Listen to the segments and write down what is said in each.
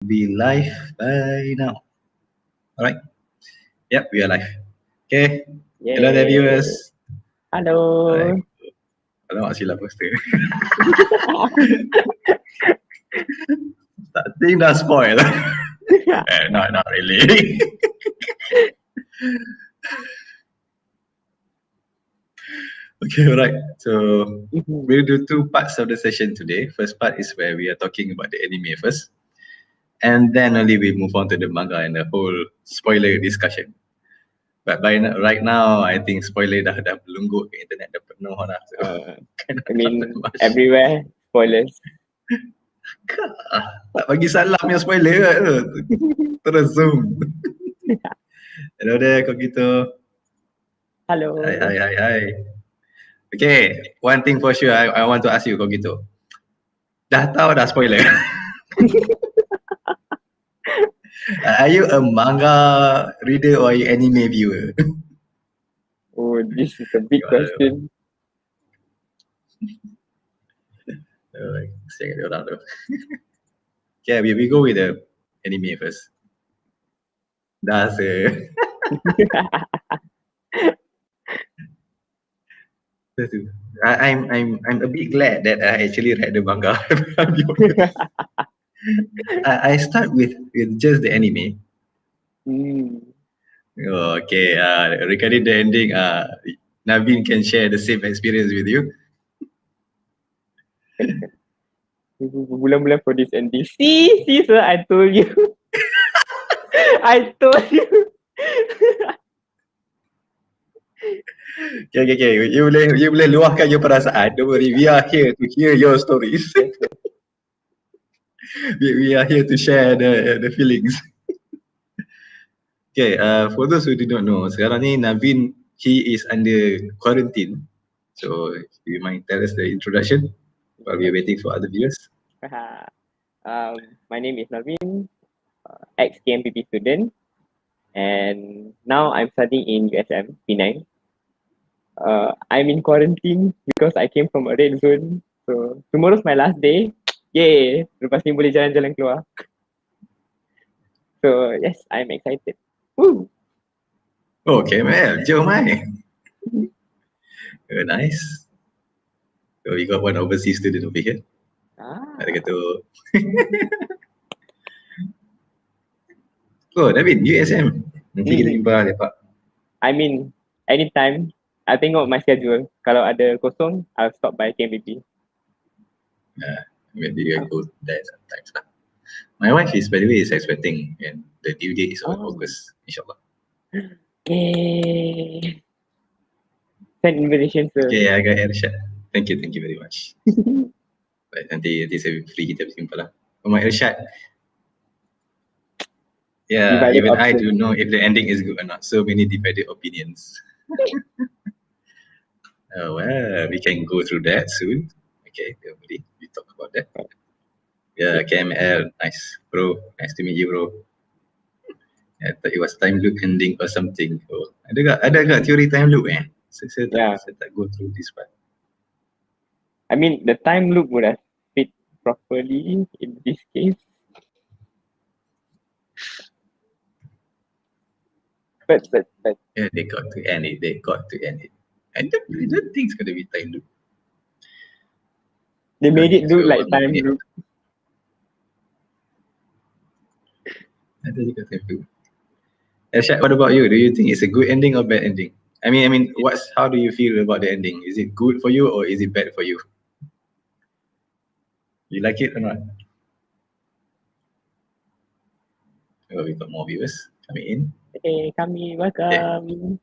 Be live by now. Alright. Yep, we are live. Okay. Hello there, Yay. viewers. Alright. Halo. Alamak, silap poster. Starting dah spoil. Not really. Okay, alright. So we'll do two parts of the session today. First part is where we are talking about the anime first. And then only we move on to the manga and the whole spoiler discussion. But right now, I think spoiler dah berlunggut ke internet dah penuh dah. So, I mean, everywhere, spoilers. Tak bagi salam yang spoiler kat tu. Terus zoom. Hello there, kau gitu. Halo. Hai. Okay, one thing for sure I want to ask you, kau gitu. Dah tahu dah spoiler? Are you a manga reader or are you anime viewer? Oh, this is a big question. Saya kata orang tu. Okay, we go with the anime first. Dah I'm a bit glad that I actually read the manga. I start with just the anime. Oh, okay. Regarding the ending, Naveen can share the same experience with you. Bulan-bulan for this ending. See, sir, I told you. I told you. Okay. You boleh luahkan your perasaan. Don't worry, we are here to hear your stories. we are here to share the feelings. Okay, for those who do not know, sekarang ni Naveen, he is under quarantine. So, you might tell us the introduction while we're waiting for other viewers. My name is Naveen, ex-KMPP student, and now I'm studying in USM P9. I'm in quarantine because I came from a red zone. So tomorrow's my last day. Yay! Lepas ni boleh jalan-jalan keluar. So yes, I'm excited. Woo! Okay, man, jom mai. Very nice. So we got one overseas student over here. Ada kata. Oh, David, USM. Nanti kita jumpa lepak. I mean, anytime. I tengok my schedule. Kalau ada kosong, I'll stop by KMPP. Maybe I go there sometimes. My wife is, by the way, is expecting, and the due date is on August, inshallah. Yay! Send invitation, sir. Okay, I got Irshad. Thank you very much. Right, nanti saya free kita berjumpa lah. Oh my Irshad. Yeah, divided even options. I do know if the ending is good or not. So many divided opinions. Oh well, we can go through that soon. Okay, we talk about that. Yeah, KML, nice bro. Nice to meet you, bro. I thought it was time loop ending or something. Oh, ada agak teori time loop Saya tak go through this part. I mean, the time loop would have fit properly in this case. But yeah, they got to end it. I don't think it's gonna be time loop. They made it look like time loop. I don't think it's time loop. Irshad, what about you? Do you think it's a good ending or bad ending? I mean, how do you feel about the ending? Is it good for you or is it bad for you? You like it or not? Oh, we got more viewers coming in. Hey, kami, welcome.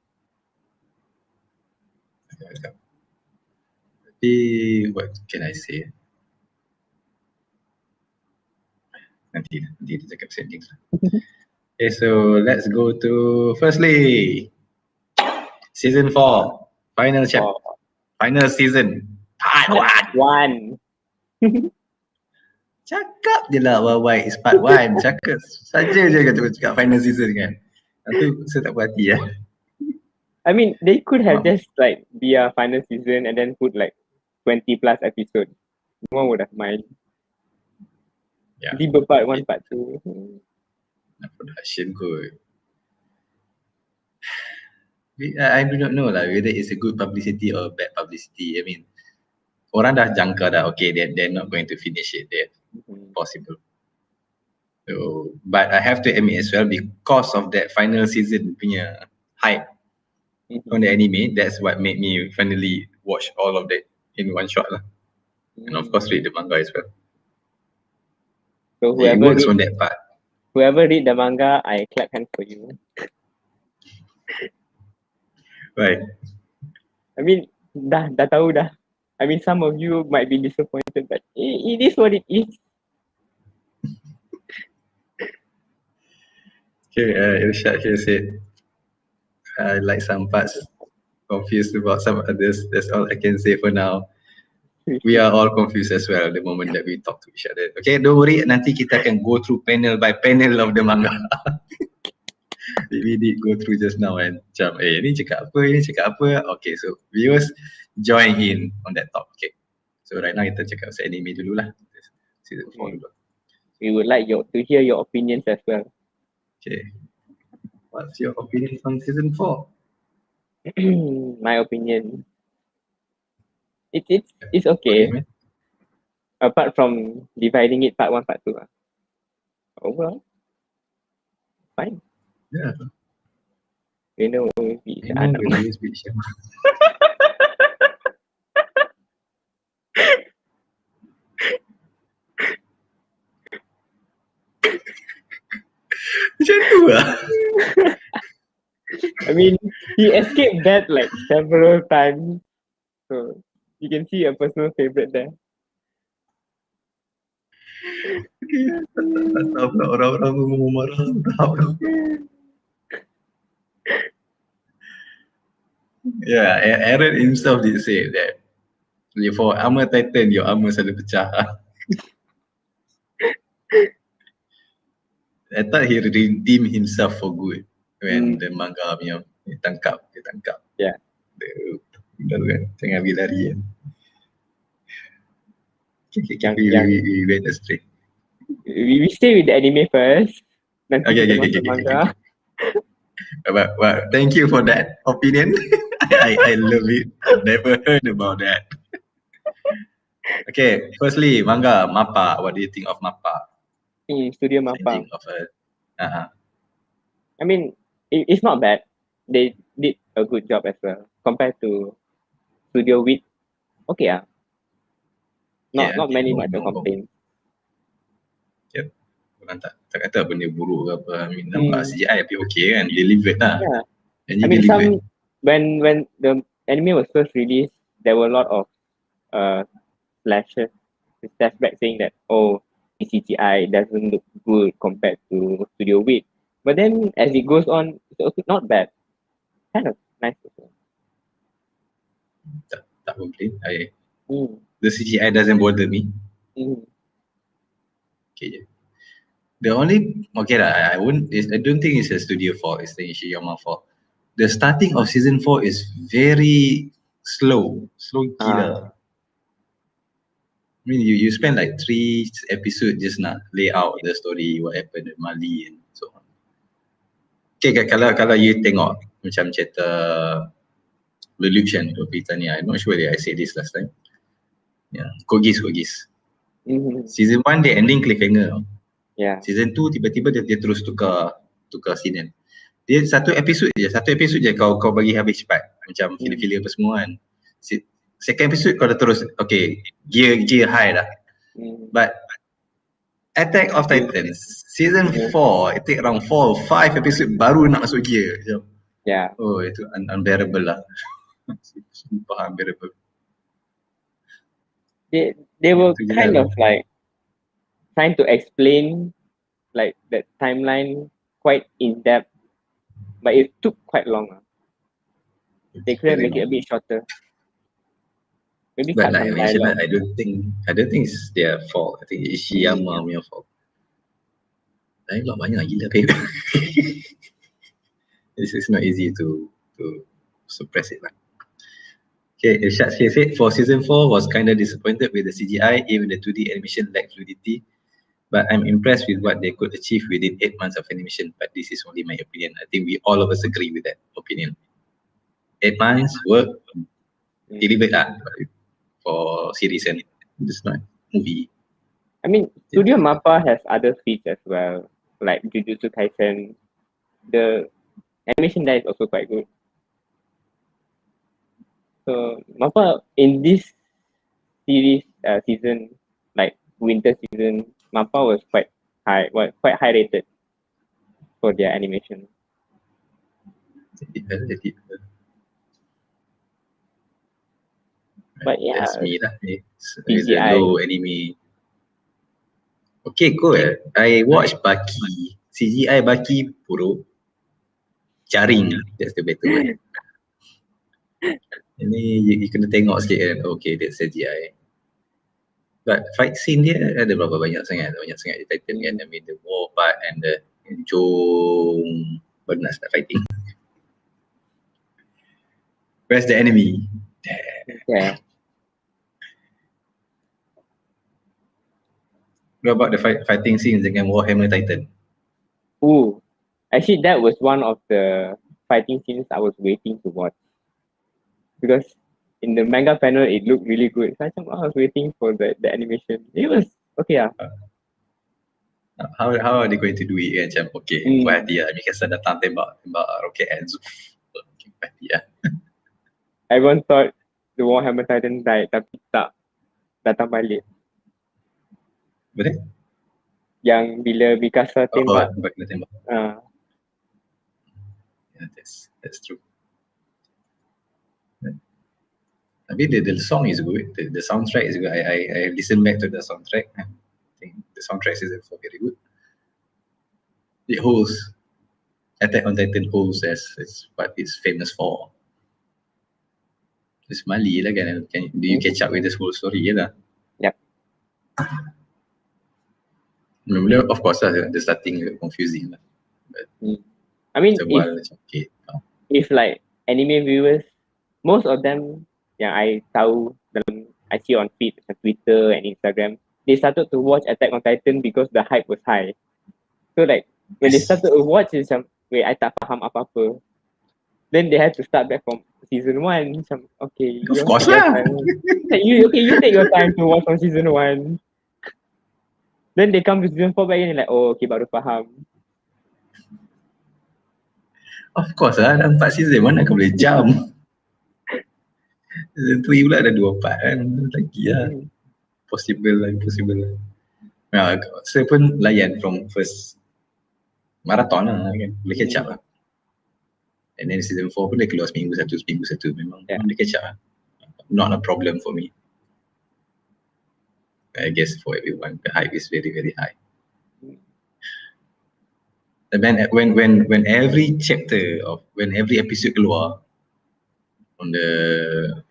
Welcome. What can I say? Nanti dia cakap settings. Okay, so let's go to firstly season 4 final season part 1. Cakap je lah why is part 1. Cakap saja je kata cakap final season kan. Nanti saya tak berhati ya. I mean, they could have just like be a final season and then put like 20 plus episodes. No one would have mind. Yeah. Tiba part 1, part 2. Production kot. I do not know lah whether it's a good publicity or bad publicity. I mean, orang dah jangka dah, okay, they're not going to finish it. They're possible. So, but I have to admit as well, because of that final season punya hype on the anime, that's what made me finally watch all of that in one shot lah. And of course read the manga as well. So It works on that part. whoever read the manga, I clap hands for you. Right. I mean, dah tahu dah. I mean, some of you might be disappointed, but it is what it is. Okay, Irshad here said, I like some parts, confused about some others. That's all I can say for now. We are all confused as well the moment that we talk to each other. Okay, don't worry, nanti kita akan go through panel by panel of the manga. We did go through just now and macam, ni cakap apa. Okay, so viewers join in on that talk. Okay, so right now kita cakap pasal anime dulu lah. Season 4 dulu. We would like to hear your opinions as well. Okay, what's your opinion on season 4? My opinion, it's okay. Okay, Apart from dividing it part 1, part 2. Overall, fine. yeah. You know, macam tu lah. I mean, he escaped that like several times. So you can see a personal favorite there. Tak tahu pula orang-orang mau marah. Yeah, Aaron himself did say that for armor titan, your armor selalu pecah. I thought he redeemed himself for good when the manga punya dia tangkap. Yeah. Dah kan, tengah pergi lari kan. We went astray. We stay with the anime first. Nanti Okay. kita masuk manga. But thank you for that opinion. I love it. Never heard about that. Okay, firstly, manga, Mappa. What do you think of Mappa? Studio Mappa. I mean, it's not bad. They did a good job as well compared to Studio Wit. Okay, not many much complaints. Yep. Orang tak kata benda buruk ke apa. I mean, nampak CGI tapi okay kan, delivered lah. Yeah. And I mean, when the anime was first released, there were a lot of flashes, flashback saying that CGI doesn't look good compared to Studio Wit. But then as it goes on, it's also not bad. Kind of nice also. Tak complain. The CGI doesn't bother me. Okay. The only I don't think it's a studio fault. It's the Ishiyama fault. The starting of season 4 is very slow gila. I mean, you spend like 3 episodes just nak lay out the story, what happened at Mali and so on. Okay, kalau you tengok macam cerita Revolution tu Britania, I'm not sure whether I said this last time. Yeah, Kogis. Season 1 dia ending cliffhanger. Yeah. Season 2 tiba-tiba dia terus tukar scene. Dia satu episod je kau bagi habis cepat. Macam filler apa semua kan. Second episode kau dah terus okay, gear high dah. But Attack of Titans season 4 it take around 4 or 5 episode baru nak masuk gear. Yeah. Oh, itu unbearable lah. Sumpah unbearable. They were kind of like trying to explain like the timeline quite in depth, but it took quite long. They could make it a bit shorter. Maybe but like I mentioned, I don't think it's their fault. I think it's Ishiyama punya fault. Dialogue banyak gila kan. It's not easy to suppress it lah. Okay, Irshad said for season 4 was kind of disappointed with the CGI, even the 2D animation lacked fluidity. But I'm impressed with what they could achieve within 8 months of animation. But this is only my opinion. I think we all of us agree with that opinion. 8 months work delivered for series and it's not movie. I mean, Studio Mappa has other feats as well, like Jujutsu Kaisen. The animation there is also quite good. So Mappa in this series season, like winter season, Mappa was quite quite high rated for their animation. But yeah, that's me lah. It's the CGI. low anime. Okay, cool. I watched Baki. CGI Baki buruk. Jaring. That's the better word. Ini you kena tengok sikit kan. Okay, that's CGI. But fight scene dia ada berapa banyak sangat di Titan kan. I mean the war part and the Jong Bernas nak fighting. Where's the enemy? Yeah. What about the fighting scenes dengan Warhammer Titan? Ooh, actually that was one of the fighting scenes I was waiting to watch because in the manga panel it looked really good. So I was waiting for the animation. It was okay. How are they going to do it kan? Macam okay, buat hati lah. Mikasa datang tembak roket and zoof. Okay, buat hati lah. Everyone thought the Warhammer Titan died, tapi tak datang balik. Betul? Yang bila Mikasa tembak. Kena tembak. Yeah, that's true. Tapi the song is good. The soundtrack is good. I listen back to the soundtrack. I think the soundtrack is very good. It holds Attack on Titan holds as what it's famous for. It's Mali lah kan. Do you catch up with this whole story lah? Yep. Mula of course lah, the starting confusing lah. But I mean, if like anime viewers, most of them yang I tahu dalam I see on feed, Twitter and Instagram, they started to watch Attack on Titan because the hype was high. So like when they started to watch, it's macam, wait, I tak faham apa-apa. Then they had to start back from season 1. Macam, okay. Of course lah. You take your time to watch from season 1. Then they come to season 4 back and like, oh, okay, baru faham. Of course lah, ada 4 season, mana kau boleh jump? Season 3 pula ada 2 part kan, lagi lah. Possible lah. Nah, saya pun layan from first marathon lah kan, boleh catch up lah. And then season 4 pun dia keluar seminggu satu. Memang boleh catch up lah. Not a problem for me. I guess for everyone, the hype is very, very high. And then when every chapter when every episode keluar on the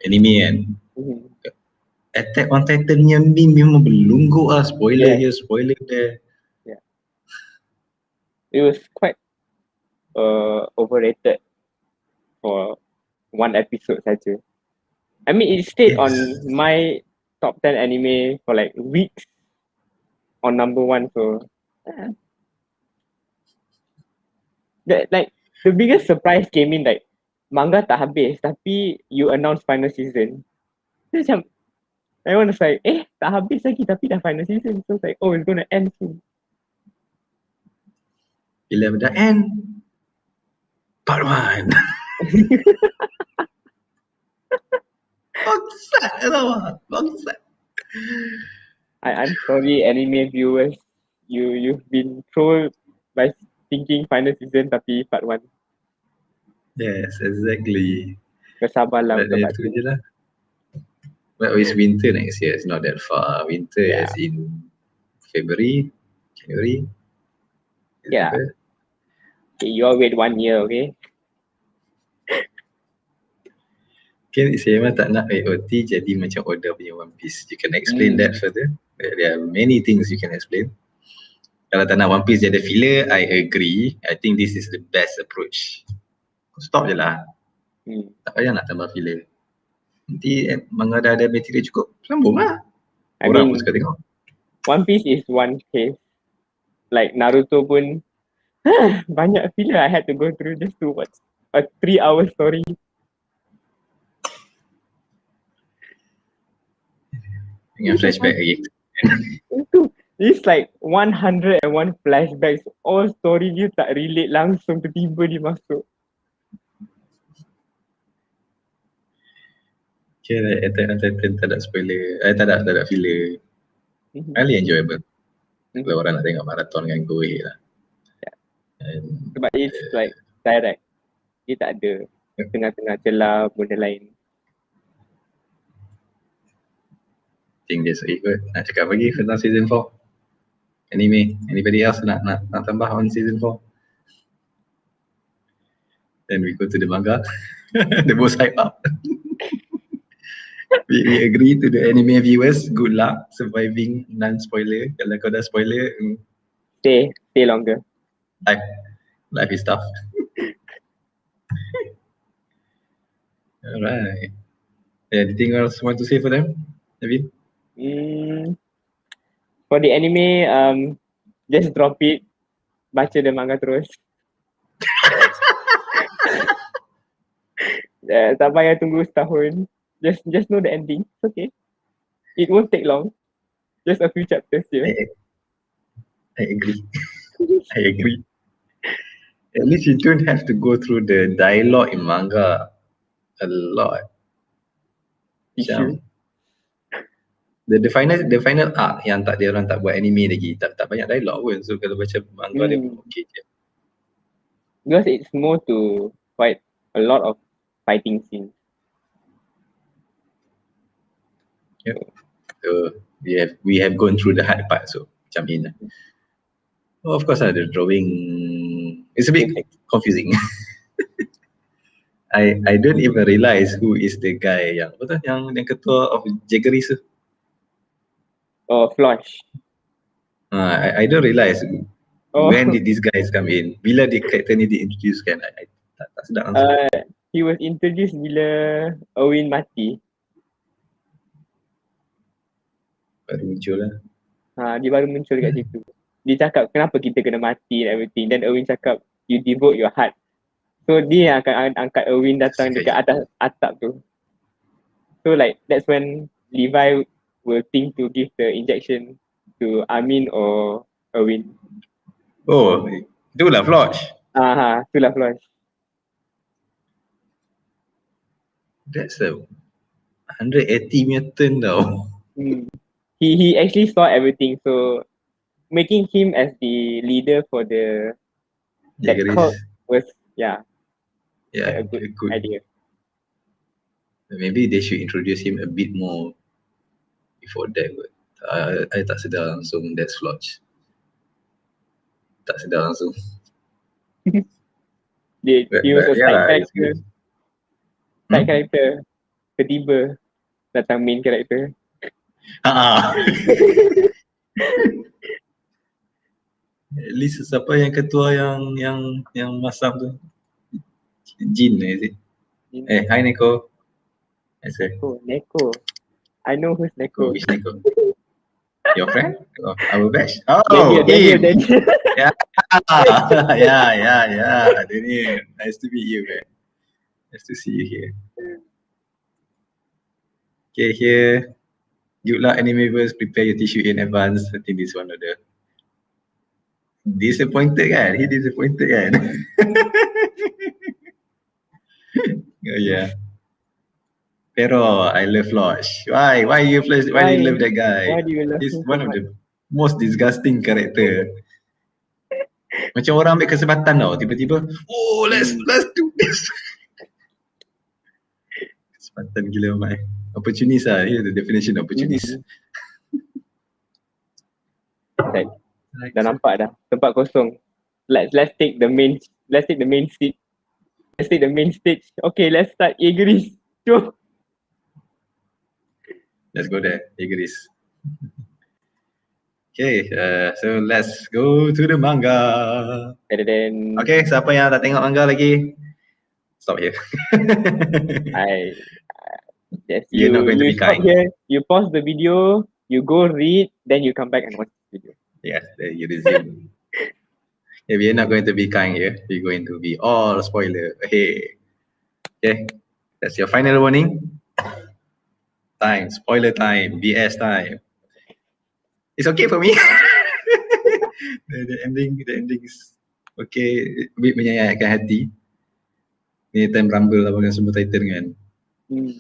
anime kan, Attack on Titan punya meme memang berlungguk lah, spoiler here, spoiler there. Yeah. It was quite overrated for one episode saja. I mean, it stayed on my top 10 anime for like weeks on number 1. So the biggest surprise came in like manga tak habis tapi you announce final season. So macam everyone was like, tak habis lagi tapi dah final season. So it's like, oh, it's gonna end soon. Bila dah end part 1. Bangsat. I'm sorry anime viewers, you've been trolled by thinking final season tapi part 1. Yes, exactly. Bersabarlah untuk part 2 je lah. But it's winter next year, it's not that far. Winter as in February, January. Yeah. Okay, you all wait 1 year, okay? Okay, saya memang tak nak AOT jadi macam Oda punya One Piece. You can explain that further. There are many things you can explain. Kalau tak nak One Piece jadi filler, I agree. I think this is the best approach. Stop je lah. Tak payah nak tambah filler. Nanti manga dah ada material cukup, sambung lah. Orang pun suka tengok. One Piece is one case like Naruto pun banyak filler I had to go through just to watch a 3-hour story. Dengan flashback lagi. Itu it's like 101 flashbacks. All story dia tak relate langsung, tiba-tiba dia masuk. Okay, Attack on Titan tak ada spoiler. Tak ada filler. Highly enjoyable. Kalau orang nak tengok marathon kan, go ahead lah. Sebab it's like direct. Dia tak ada tengah-tengah celah benda lain. Think that's it kot. Nak cakap lagi tentang season 4? Anime? Anybody else nak tambah on season 4? Then we go to the manga. The most hype up. we agree to the anime viewers. Good luck surviving non-spoiler. Kalau kau dah spoiler, Stay longer. Life is tough. Alright. Anything else want to say for them, David? For the anime, just drop it. Baca the manga terus. Tak payah tunggu setahun. Just know the ending. It's okay. It won't take long. Just a few chapters here. I agree. I agree. At least you don't have to go through the dialogue in manga a lot. Macam the final arc yang dia orang tak buat anime lagi, tak banyak dialog pun. So kalau baca manga dia pun okay je. Because it's more to fight a lot of fighting scenes. Yep. So we have gone through the hard part, so macam in. Of course the drawing is a bit confusing. I don't even realize who is the guy yang ketua of Jaggeries. Oh, Flash. I don't realize when did these guys come in. Bila di character ni di-introduce kan, I tak sedap langsung. He was introduced bila Owen mati. Baru muncul lah. Dia baru muncul kat situ. Dia cakap kenapa kita kena mati and everything. Then Owen cakap you devote your heart. So dia akan angkat Owen datang dekat atas atap tu. So like that's when Levi will think to give the injection to Amin or Owen. Oh, itulah Flash. Itulah Flash. That's a 180 mutant tau. He actually saw everything, so making him as the leader for that cult was a good idea. Maybe they should introduce him a bit more before that. But I tak sedar langsung that's Flash. Tak sedar langsung. He was a side character. Side character. Tiba-tiba datang main character. At least siapa yang ketua yang masam tu? Jin is it? Hi Neko. Neko. I know who's Neko. Which Neko? Your friend? Our batch? Daniel. Yeah. Daniel. Nice to meet you, man. Nice to see you here. Okay, here. Good luck, Animeverse. Prepare your tissue in advance. I think this one of the disappointed kan? He disappointed kan? Oh yeah. Pero I love Flash. Why you Flash? Why do you love that guy? Why do you love He's him one so of much? the most disgusting character. Macam orang ambil kesempatan tau, tiba-tiba, let's do this. Kesempatan gila mai. Opportunist lah, here the definition of opportunist. Dah nampak dah, tempat kosong. Let's take the main seat. Let's take the main stage. Okay, let's start Jaegeris. Jom. Let's go there, Jaegeris. Okay, so let's go to the manga. Okay, siapa yang tak tengok manga lagi? Stop here. You're not going to be kind. Here, you pause the video, you go read, then you come back and watch the video. Yes, then you resume. Yeah, we are not going to be kind here. We're going to be all spoiler. Hey, okay, that's your final warning. Time, spoiler time, BS time. It's okay for me. The ending is okay. A bit menyayatkan hati. Ni time rumble lah dengan semua Titan kan. Mm.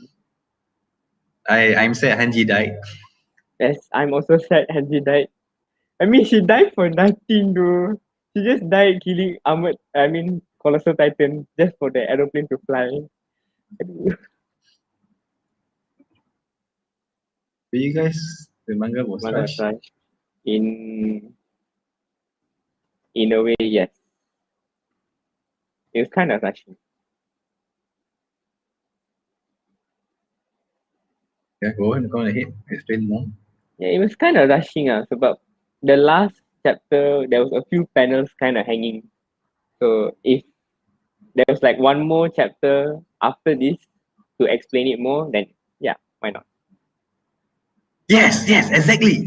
I'm sad Hanji died. Yes, I'm also sad Hanji died. I mean, she died for nothing, though. She just died killing Colossal Titan just for the aeroplane to fly. Aduh. For you guys, the manga was Manga was rushed. rushed. In a way, yes. It was kind of rushing. Yeah, go on ahead. Explain more. Yeah, it was kind of rushing. Sebab the last chapter, there was a few panels kind of hanging. So if there was like one more chapter after this to explain it more, then yeah, why not? Yes, exactly.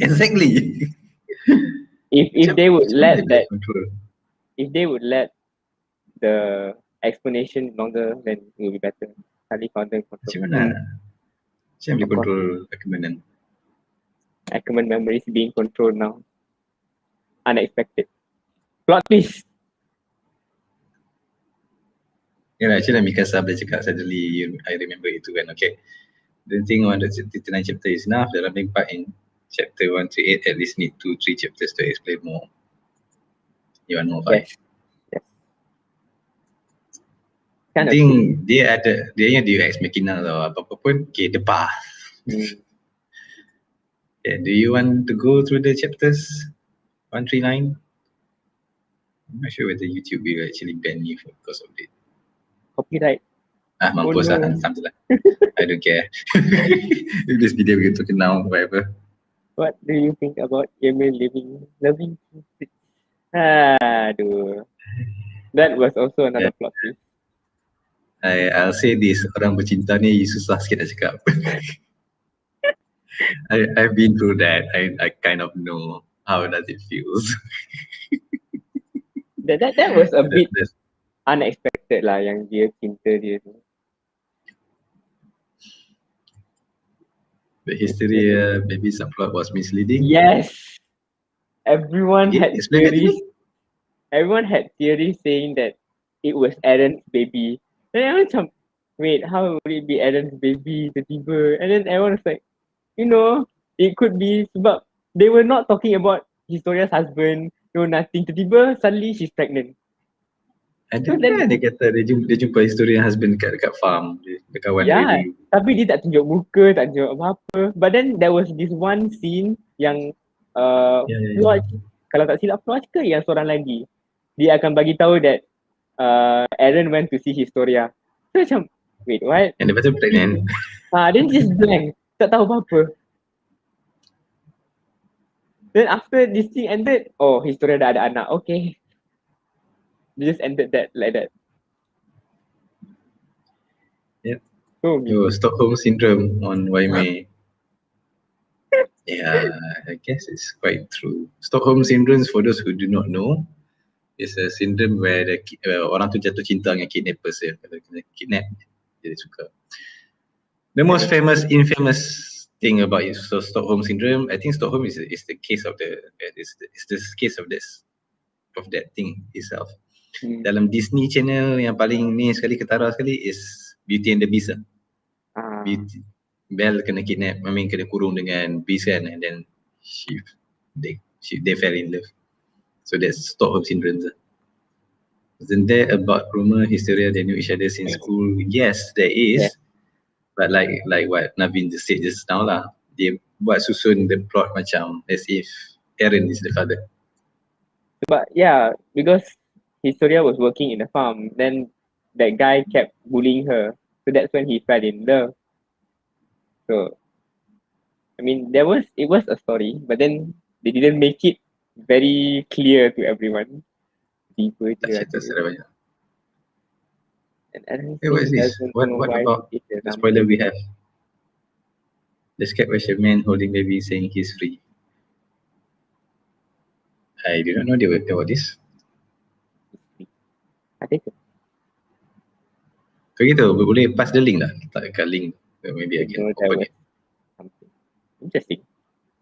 If they would Macam mana let dia boleh that, control? if they would let the explanation longer, then it will be better. Kali content control. Macam mana? Macam mana boleh Of course, control Ackerman? Ackerman memory is being controlled now. Unexpected. Plot twist. Yeah, actually Mikasa boleh cakap suddenly I remember itu kan. Okay. The thing on the 39 chapter is enough. The running part in chapter 1 to 8 at least need 2-3 chapters to explain more. You want more, fine. Yes. Yes. I Kind of think dia yang dia ex machina atau apa-apa pun, okay, the path. Yeah, do you want to go through the chapters 139? I'm not sure whether YouTube will actually ban me because of it. copyright. Mampus Oh, lah, no. hantam je lah. I don't care. If this video will get taken down, whatever. What do you think about Emil loving? Aduh. That was also another plot twist. I'll say this, orang bercinta ni susah sikit nak cakap. I've been through that. I kind of know how does it feels. That was a bit unexpected lah yang dia cinta dia tu. The history, maybe some plot was misleading. Yes. Everyone had explain that to theories. me. Everyone had theories saying that it was Aaron's baby. Then everyone macam, wait, how would it be Aaron's baby tiba-tiba? And then everyone was like, it could be sebab they were not talking about Historia's husband, no nothing. Tiba-tiba suddenly she's pregnant. Ada kan dia kata dia jumpa historian husband dekat farm, dia kawan Yeah, dia. tapi dia tak tunjuk muka, tak tunjuk apa-apa. But then there was this one scene yang Floyd, kalau tak silap Floyd ke yang seorang lagi, dia akan bagi tahu that Aaron went to see Historia. So macam, wait, what? And lepas tu pregnant. Then just blank, tak tahu apa-apa. Then after this thing ended, oh, Historia dah ada anak, okay. They just ended that like that. Yep. So, Stockholm syndrome on Waimei. Yeah, I guess it's quite true. Stockholm syndrome, for those who do not know, is a syndrome where orang tu jatuh cinta dengan kidnappers ya. Kalau kena kidnap, dia suka. The most infamous thing about it, so Stockholm syndrome, I think Stockholm is the case of the case of that thing itself. Dalam Disney Channel yang paling ni sekali ketara sekali is Beauty and the Beast. Beauty, Belle kena kidnap, kena kurung dengan Beast kan, and then they fell in love. So that's Stockholm syndrome. Isn't there about rumor hysteria they knew each other since school? Yes, there is. Yeah. But like what Navin just said just now lah, dia buat susun the plot macam as if Aaron is the father. But yeah, because Historia was working in the farm, then that guy kept bullying her. So that's when he fell in love. So, I mean, it was a story, but then they didn't make it very clear to everyone. Deeper je. And what is this? What about the spoiler we have? The scared was a man holding baby saying he's free. I did not know there were this. Ada ke? Kau gitu, boleh pass the link tak? Letak dekat link. Maybe I can open it. Something interesting.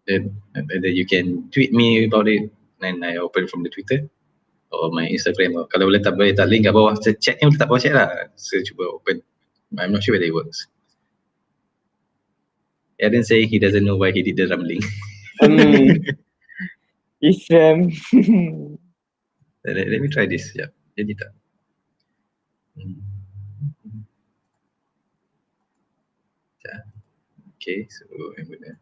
Then you can tweet me about it, and I open from the Twitter or my Instagram. Kalau boleh tak link kat bawah chat ni, boleh tak bawah chat lah. So cuba open. I'm not sure whether it works. Aaron saying he doesn't know why he did the rambling. It's Let me try this. Yeah, jadi tak? Okay, so I'm gonna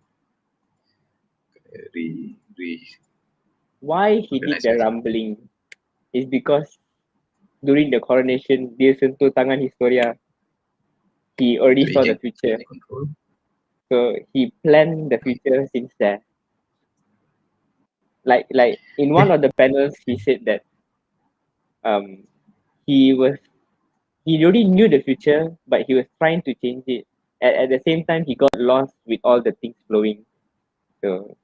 why he did the rambling is because during the coronation dia sentuh tangan Historia. He already saw the future. So he planned the future since there. Like in one of the panels, he said that he already knew the future, but he was trying to change it. At the same time, he got lost with all the things flowing. So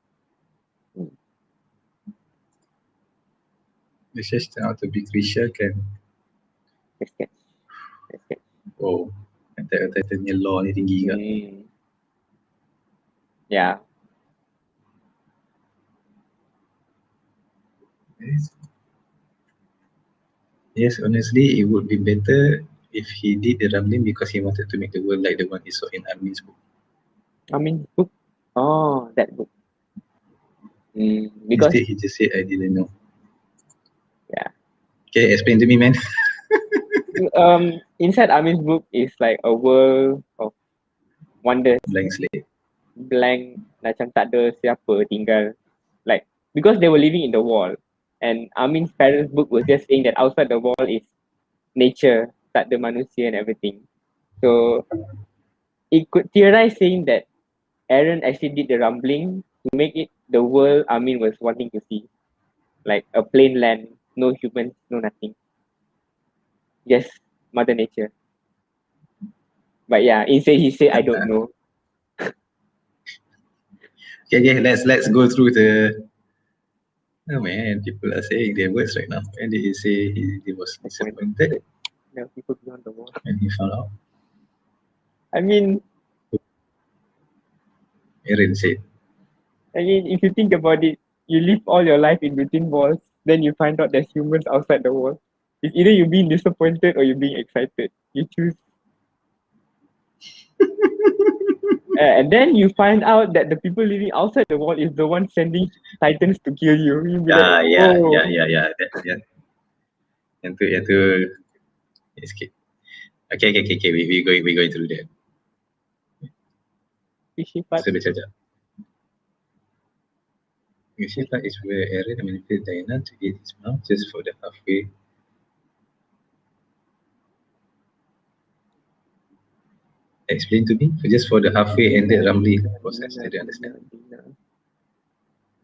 the church turned out to be Krisha kan? let's get. Oh, kata-katanya law ni tinggi kan? Yeah. Yes, honestly, it would be better if he did the rambling because he wanted to make the world like the one he saw in Armin's book. Armin's book? Oh, that book. Because instead he just said, I didn't know. Yeah. Okay, explain to me, man. Inside Armin's book is like a world of wonders. Blank slate. Blank, macam tak ada siapa tinggal. Like, because they were living in the wall. And Armin's parents' book was just saying that outside the wall is nature, tak ada manusia and everything. So, it could theorize saying that Aaron actually did the rambling to make it the world Armin was wanting to see. Like a plain land, no humans, no nothing. Just Mother Nature. But yeah, instead he said, I don't know. Okay, let's go through the. Oh man, people are saying their words right now. And they say he was disappointed. There are people beyond the wall. And he found out. I mean, Aaron said. I mean, if you think about it, you live all your life in between walls, then you find out there's humans outside the wall. It's either you're being disappointed or you're being excited. You choose. And then you find out that the people living outside the wall is the one sending titans to kill you. Yeah. Yang tu sikit. Okay. We going through that. Fishy part. Fishy part is where Aaron manipulated Diana to eat his mouth just for the halfway. Explain to me. Just for the halfway ended rambling process. I don't understand.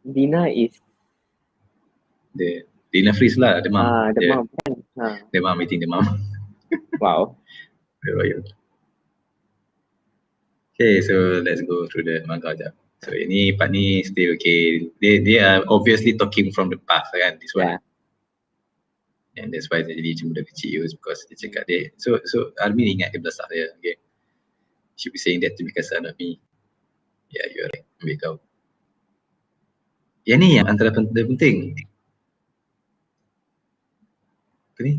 Dina is the Dina freeze lah, the mom. The mom. The mom eating the mom. Wow. The royal. Okay, so let's go through the manga jap. So ini part ni still okay. They are obviously talking from the past kan, this one. Yeah. And that's why dia jadi macam budak kecil because dia cakap dia. So Armin ingat dia besar dia, okay. Should be saying that to be kasar not me. Yeah, you're right. Ambil kau. Yang ni yang antara penting. Apa ni?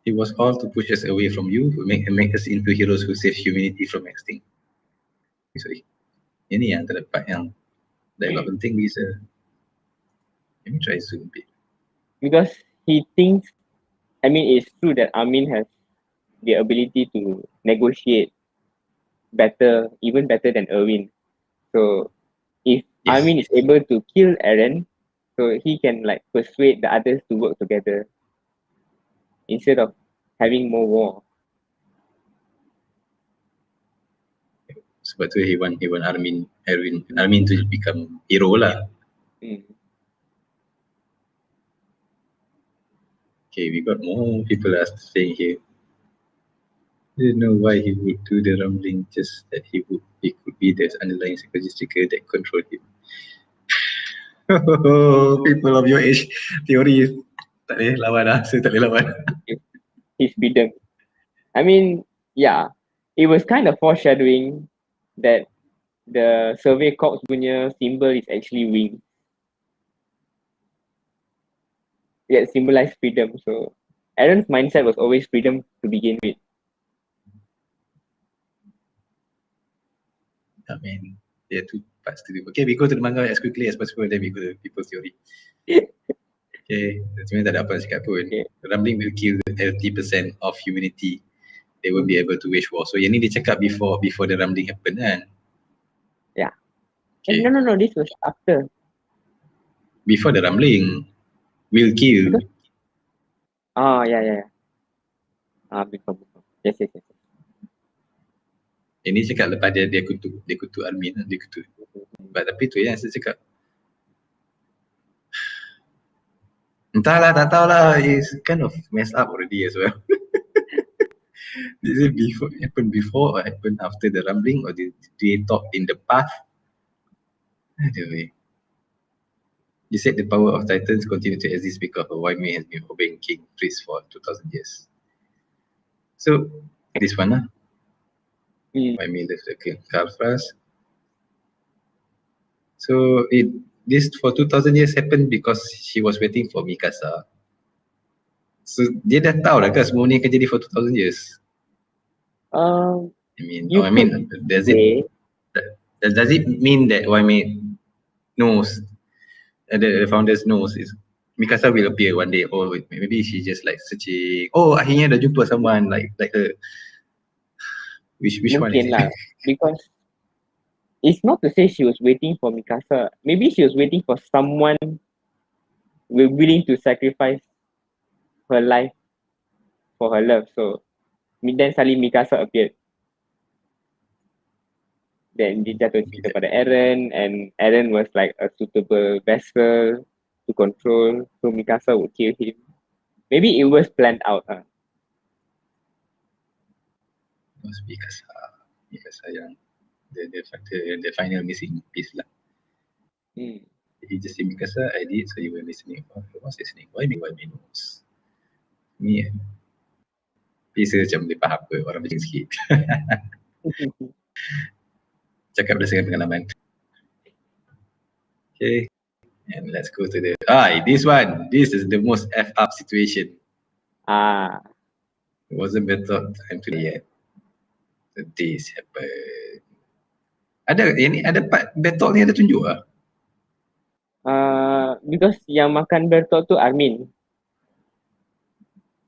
It was all to push us away from you, make us into heroes who save humanity from extinct. Sorry. Yang ni yang antara part yang dialog penting bisa. Let me try zoom a bit. Because he thinks, I mean, it's true that Armin has the ability to negotiate better, even better than Erwin. So if Armin is able to kill Eren, so he can like persuade the others to work together instead of having more war. Sebab tu he want Armin to become hero lah. Okay, we got more people are saying here. I don't know why he would do the rambling, just that he could be the underlying psychological that control him. People of your age, teori tak boleh lawan lah, saya tak boleh lawan. freedom. I mean, yeah, it was kind of foreshadowing that the Survey Corps punya symbol is actually wing. It symbolized freedom. So Aaron's mindset was always freedom to begin with. I mean, there are two parts to it. Okay, we go to the manga as quickly as possible, then we go to people's theory. Okay, sebenarnya tak ada apa nak cakap pun. Okay. Rumbling will kill 30% of humanity. They won't be able to wage war. So yang ni dia cakap before the rumbling happen kan? Yeah. Okay. No, this was after. Before the rumbling will kill. Oh, yeah. Before. Yes. Yang ni cakap lepas dia kutuk Armin, dia kutuk. Tapi tu yang saya cakap. Entahlah, tak tahulah. It's kind of messed up already as well. Is it happen before or happen after the rumbling, or did they talk in the past? Anyway. You said the power of Titans continue to exist because of why May has been obeying King Priest for 2000 years. So this one, why May left the King Carl first. So this for 2000 years happened because she was waiting for Mikasa. So dia dah tahu lah kan semua ni akan jadi for 2000 years. Does it mean that why May knows, the founders knows is Mikasa will appear one day, or maybe she just like searching. Oh, akhirnya dah jumpa someone like her. Which one is it? Because it's not to say she was waiting for Mikasa. Maybe she was waiting for someone willing to sacrifice her life for her love. So then suddenly Mikasa appeared. Then dia jatuh cinta pada Eren, and Eren was like a suitable vessel to control, so Mikasa would kill him. Maybe it was planned out. It was Mikasa yang the final missing piece lah. He just said Mikasa, I did, so you were listening. I was listening. Why me knows? Me bisa macam dia faham apa, orang macam sikit. Cakap berdasarkan pengalaman. Okay, and let's go to this one. This is the most F-up situation. It wasn't better time today yet. So this happened. Ada part Bertok ni ada tunjuk lah. Because yang makan Bertok tu Armin.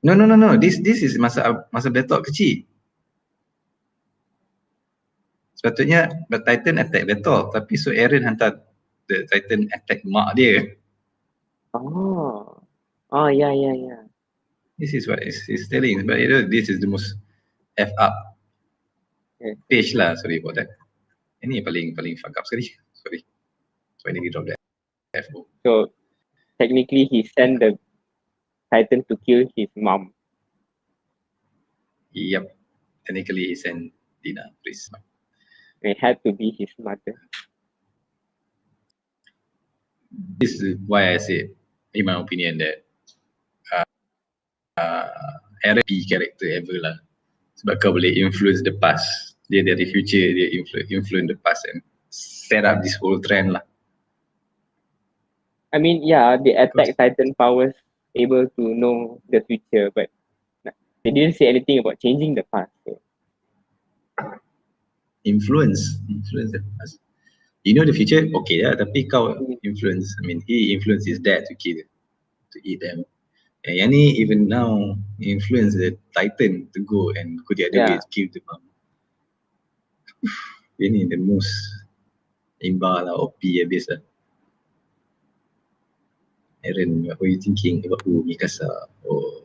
No. This is masa Bertok kecil. Sepatutnya the Titan attack Bertok, tapi so Eren hantar the Titan attack mak dia. Yeah. This is what is telling, but this is the most F up page lah. Sorry about that. Ini paling fuck up sekali. Sorry. So I need to drop that FO. So technically he sent the Titan to kill his mom. Yep. Technically he sent Dina, please. It had to be his mother. This is why I said, in my opinion, that Eren character ever lah. Sebab kau boleh influence the past. Dia dari future, dia influence the past and set up this whole trend lah. I mean, yeah, the attack Titan powers able to know the future, but they didn't say anything about changing the past. So. Influence the past. You know the future, okay lah, tapi kau influence. I mean, he influenced his dad to eat them. And yang ni even now influence the Titan to go the other way to kill the mom. Ini the most imba lah, OP habis lah. Eren, what were you thinking about Mikasa? Oh,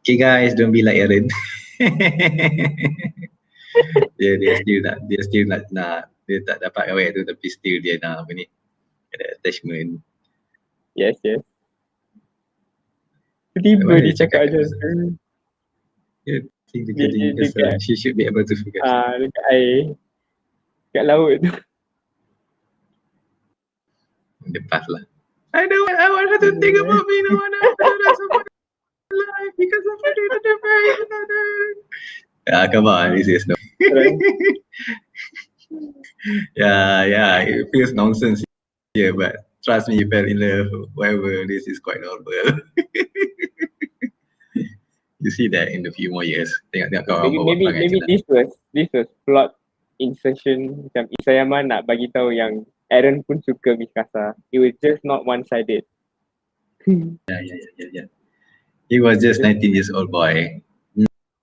okay guys, don't be like Eren. dia still nak dia tak dapat awet tu, tapi still dia nak apa ni, ada attachment. Yes. Tiba dia cakap je. Dia Mikasa, she should be able to figure. Dekat air, dekat laut tu. The past lah. I want her to think about me, no one else. Life because of the very Come on, this is no. Right. Yeah, it feels nonsense here, but trust me, you fell in love, whatever, this is quite normal. You see that in a few more years. Tengok-tengok kau orang Maybe bawa maybe perangai maybe macam mana. this was plot insertion macam Isayama nak bagi tahu yang Aaron pun suka Mikasa. It was just not one-sided. Yeah. He was just 19 years old boy.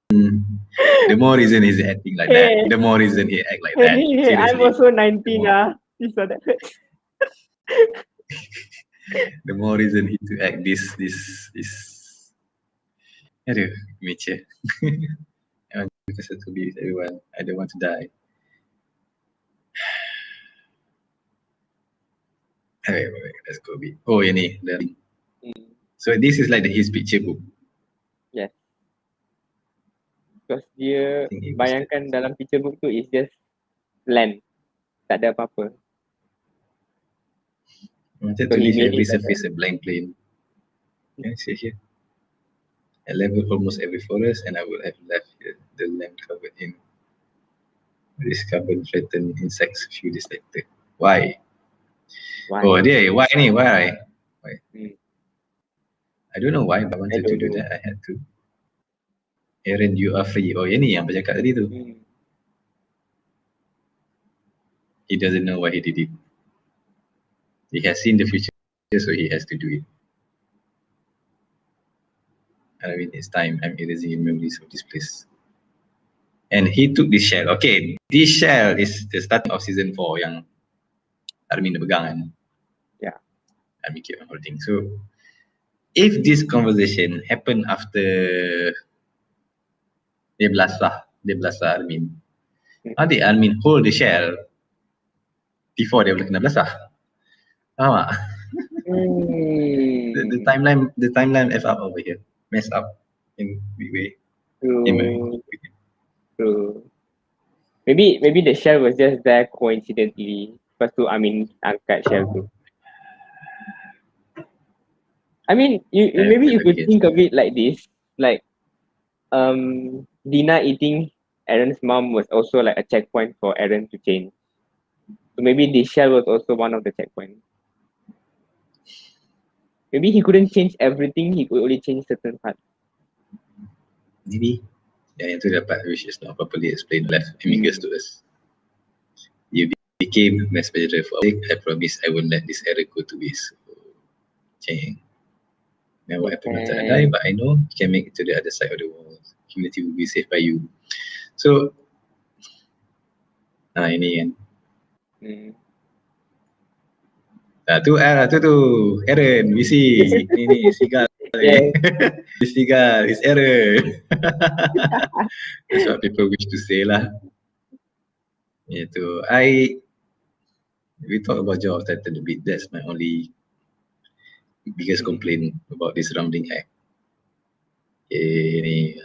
The more reason he's acting like that, the more reason he act like that. Hey, I'm Seriously. also The 19 more, This or that hurts. the more reason he to act this. Aduh, Mitchell. I want to be with everyone. I don't want to die. Wait, let's go a bit. Oh, ini. So this is like his picture book. Yes. Because dia bayangkan dalam picture book tu is just land. Tak ada apa-apa. I wanted to leave every surface a blank plane. Can you see here? I level almost every forest and I would have left the land covered in this carbon threatened insects few days later. Why? Oh, dia. Why ni? Why? I don't know why, but I wanted to do that. I had to. Aaron, you are free. Oh, ini yang bercakap tadi tu. He doesn't know why he did it. He has seen the future, so he has to do it. I mean, it's time. I'm erasing memories of this place. And he took this shell. Okay, this shell is the starting of season 4 yang Armin pegang kan. Yeah. Armin keep on holding. So, if this conversation happened after dia belasah Armin, how did Armin hold the shell before dia boleh kena belasah? Faham tak? The timeline F up over here. Messed up in big way. True. Maybe the shell was just there coincidentally. Lepas tu Amin angkat shell tu. I mean, maybe you could think of it like this, like Dina eating Aaron's mom was also like a checkpoint for Aaron to change. So maybe the shell was also one of the checkpoints. Maybe he couldn't change everything, he could only change certain parts. Maybe. Yang itu dapat which is not properly explained left amicus to us. You became messenger for I promise I won't let this error go to waste. Change. Now what happened after I die, but I know you can make it to the other side of the world. Humanity will be saved by you. So, ini kan. Tu Aaron, we see. Ini Seagull. Seagull, it's Aaron. That's what people wish to say lah. Itu, we talk about Jaw of Titan a bit. That's my only biggest complaint about this rounding act. Ini.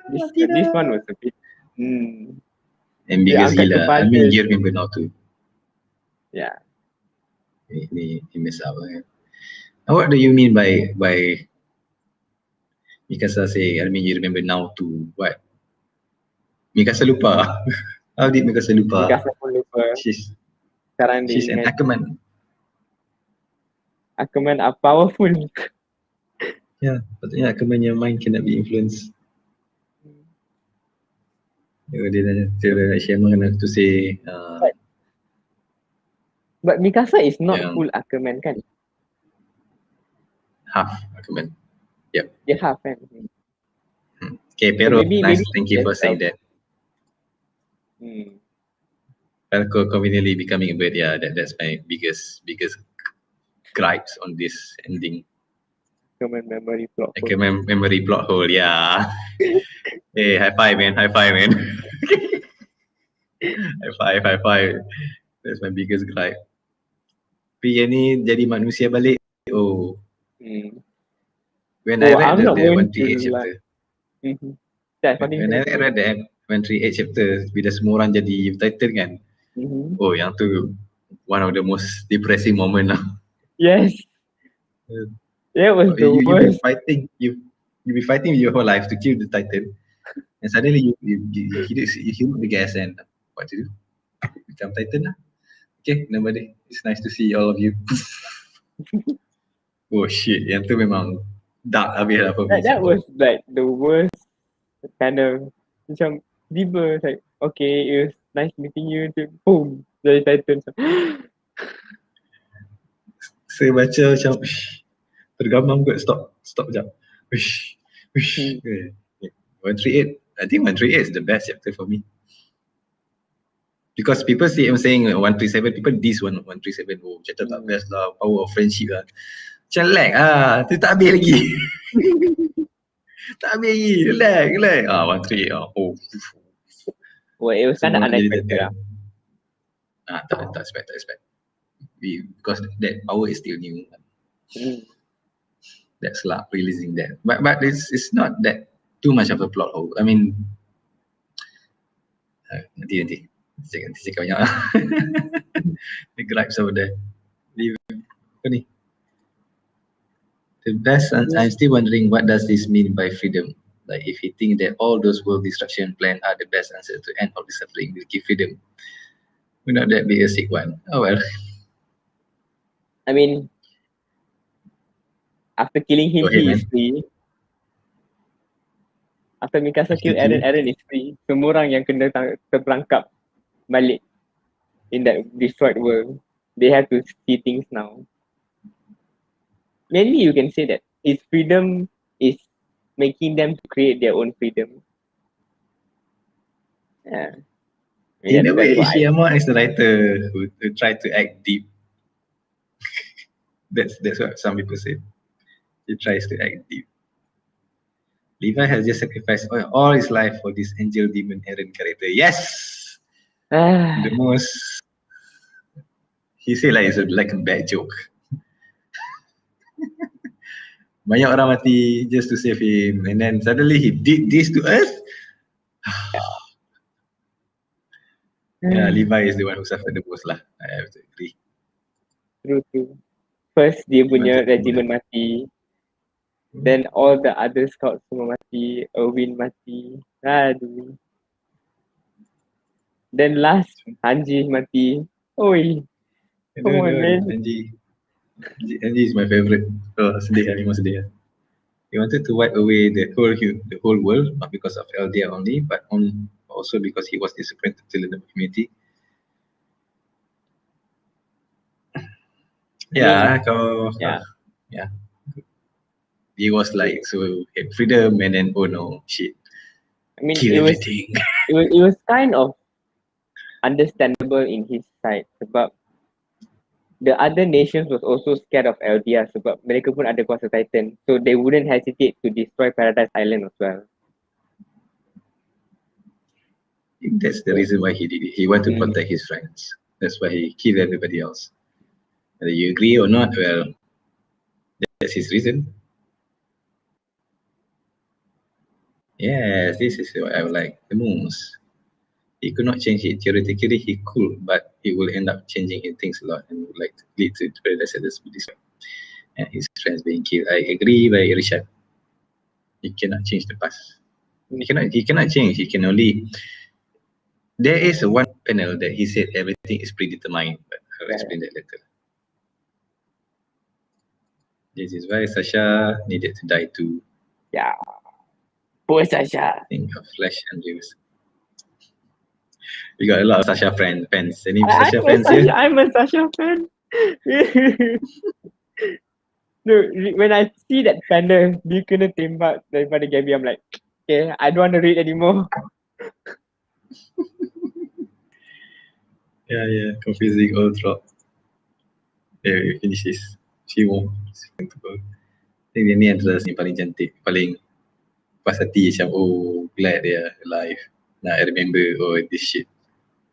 This one was a bit. And biggest gila. I mean, you remember now too. Yeah. He messed up. What do you mean by Mikasa say, I mean, you remember now too? What? Mikasa lupa. How did Mikasa lupa? Mikasa pun lupa. She's an Ackerman. Ackerman are powerful. Yeah, but Ackerman, your mind cannot be influenced. Shema enough to say. But Mikasa is not full Ackerman kan? Half Ackerman. Yep. Yeah, half kan. Okay, Pero, nice. Thank you for saying that. Falco conveniently becoming a bird. Yeah, that's my biggest gripes on this ending. Ackerman memory plot hole. Ackerman memory plot hole. Yeah. Hey, high five, man. High five. That's my biggest gripe. Tapi yang ni jadi manusia balik. Oh. When I read the 138 chapter. When I read the 138 chapter, bila semua orang jadi Titan kan. Oh, yang tu one of the most depressing moment lah. Yes. That was the worst. You be fighting your whole life to kill the Titan. And suddenly you hit the gas and what to do? Become Titan lah. Okay, nobody. It's nice to see all of you. Oh shit, yang tu memang dark habis lah for me. That was like the worst kind of macam tiba like okay, it was nice meeting you. Boom, jadi Titan. Saya baca macam tergamam kot. Stop sekejap. Wish. Okay. 138. I think 138 is the best chapter for me. Because people see I'm saying 137, people diss 137. Oh, chapter tak best lah, power of friendship lah. Macam lag ah, tu tak habis lagi. Tak habis lagi, lag. 138 oh. Well, it was kind of unexpected lah. Tak expect. Because that power is still new. That's luck releasing that. But it's not that too much of a plot hole. I mean, nanti cakap banyak. The gripes over there. Apa ni? The best, I'm still wondering what does this mean by freedom? Like if he think that all those world destruction plan are the best answer to end all the suffering, will give freedom. Would not that be a sick one? Oh well. I mean, after killing him, he is free. After Mikasa kill Eren is free. Semua orang yang kena terperangkap balik in that destroyed world, they have to see things now. Maybe you can say that his freedom is making them to create their own freedom. Yeah. In a way, Ishiyama is the writer who tried to act deep. That's what some people say. He tries to act deep. Levi has just sacrificed all his life for this angel demon Eren character. Yes! The most... He said like it's like a bad joke. Banyak orang mati just to save him, and then suddenly he did this to us. Yeah, Levi is the one who suffered the most lah. I have to agree. True. First dia punya regiment mati, then all the other scouts semua mati, Erwin mati, aduh. Then last Hanji mati. Oi, come on man. Hanji is my favorite. Oh, sedih lah, memang sedih lah. He wanted to wipe away the whole world, not because of LDR only, but also because he was disappointed to the community. Yeah. He was like so had freedom, and then oh no, shit. I mean, kill everything. It was kind of understandable in his side sebab the other nations was also scared of LDR sebab mereka pun ada kuasa Titan, so they wouldn't hesitate to destroy Paradise Island as well. That's the reason why he did it. He wanted to protect his friends. That's why he killed everybody else. Whether you agree or not, well, that's his reason. Yes, this is what I like the most. He could not change it. Theoretically, he could, but it will end up changing things a lot and would like to lead to Paradise Island this way. And his friends being killed. I agree by Richard. He cannot change the past. He cannot change. He can only... There is one panel that he said everything is predetermined, but I'll explain that later. This is why Sasha needed to die too. Yeah. Poor Sasha. Think of Flash and Lewis. We got a lot of Sasha fans. Any Sasha fans here? I'm a Sasha fan. No, when I see that panel, dia kena tembak daripada Gabby, I'm like, okay, I don't want to read anymore. Yeah, confusing old drop. Yeah, we finish this. She won. I think dia ni antara yang paling cantik, paling pas hati macam, oh, glad they are alive. Now I remember, oh, this shit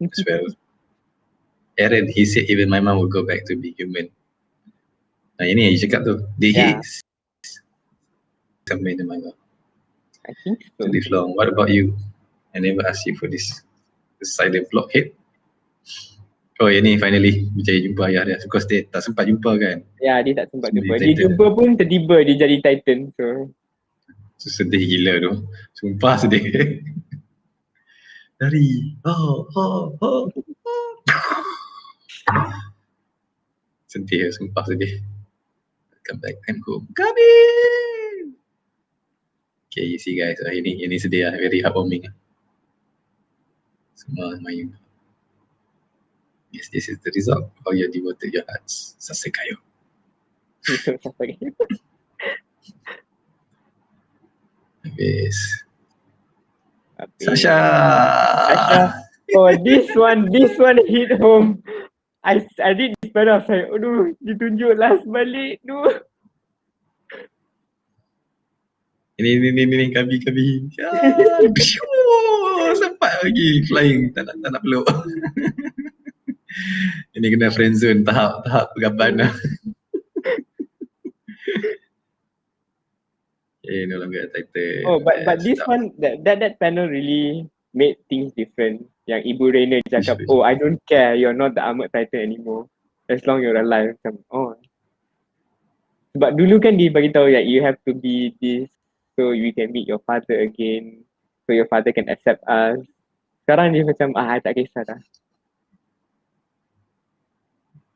as well. Eren, he said even my mom will go back to be human. Nah, ini yang you cakap tu. Did he somewhere in the manga? I think so. To live long. What about you? I never asked you for this. The silent blockhead. Oh, ini finally mencari jumpa ayah dia. Because dia tak sempat jumpa kan. Ya, dia tak sempat jumpa. Dia jumpa pun tiba-tiba dia jadi Titan. So Sedih gila tu. Sumpah sedih. Lari. Sedih, sumpah sedih. Come back and home. Coming! Okay, you see guys, ini sedih lah. Very heartwarming lah. Semua main. Yes, this is the result of how you devoted your hearts. Sasekayo. Habis. Sasha! Oh, this one hit home. I did this panel, I was like, aduh, ditunjuk last balik tu. Ini kabi. Sempat lagi flying, tak nak peluk. Ini kena friendzone tahap pergaban lah. No longer excited. Oh, but this one, that panel really made things different. Yang Ibu Rainer cakap, oh, I don't care, you're not the armored titan anymore. As long you're alive. Macam, oh. Sebab dulu kan dia bagi tahu you have to be this so you can meet your father again. So your father can accept us. Sekarang dia macam, I tak kisah dah.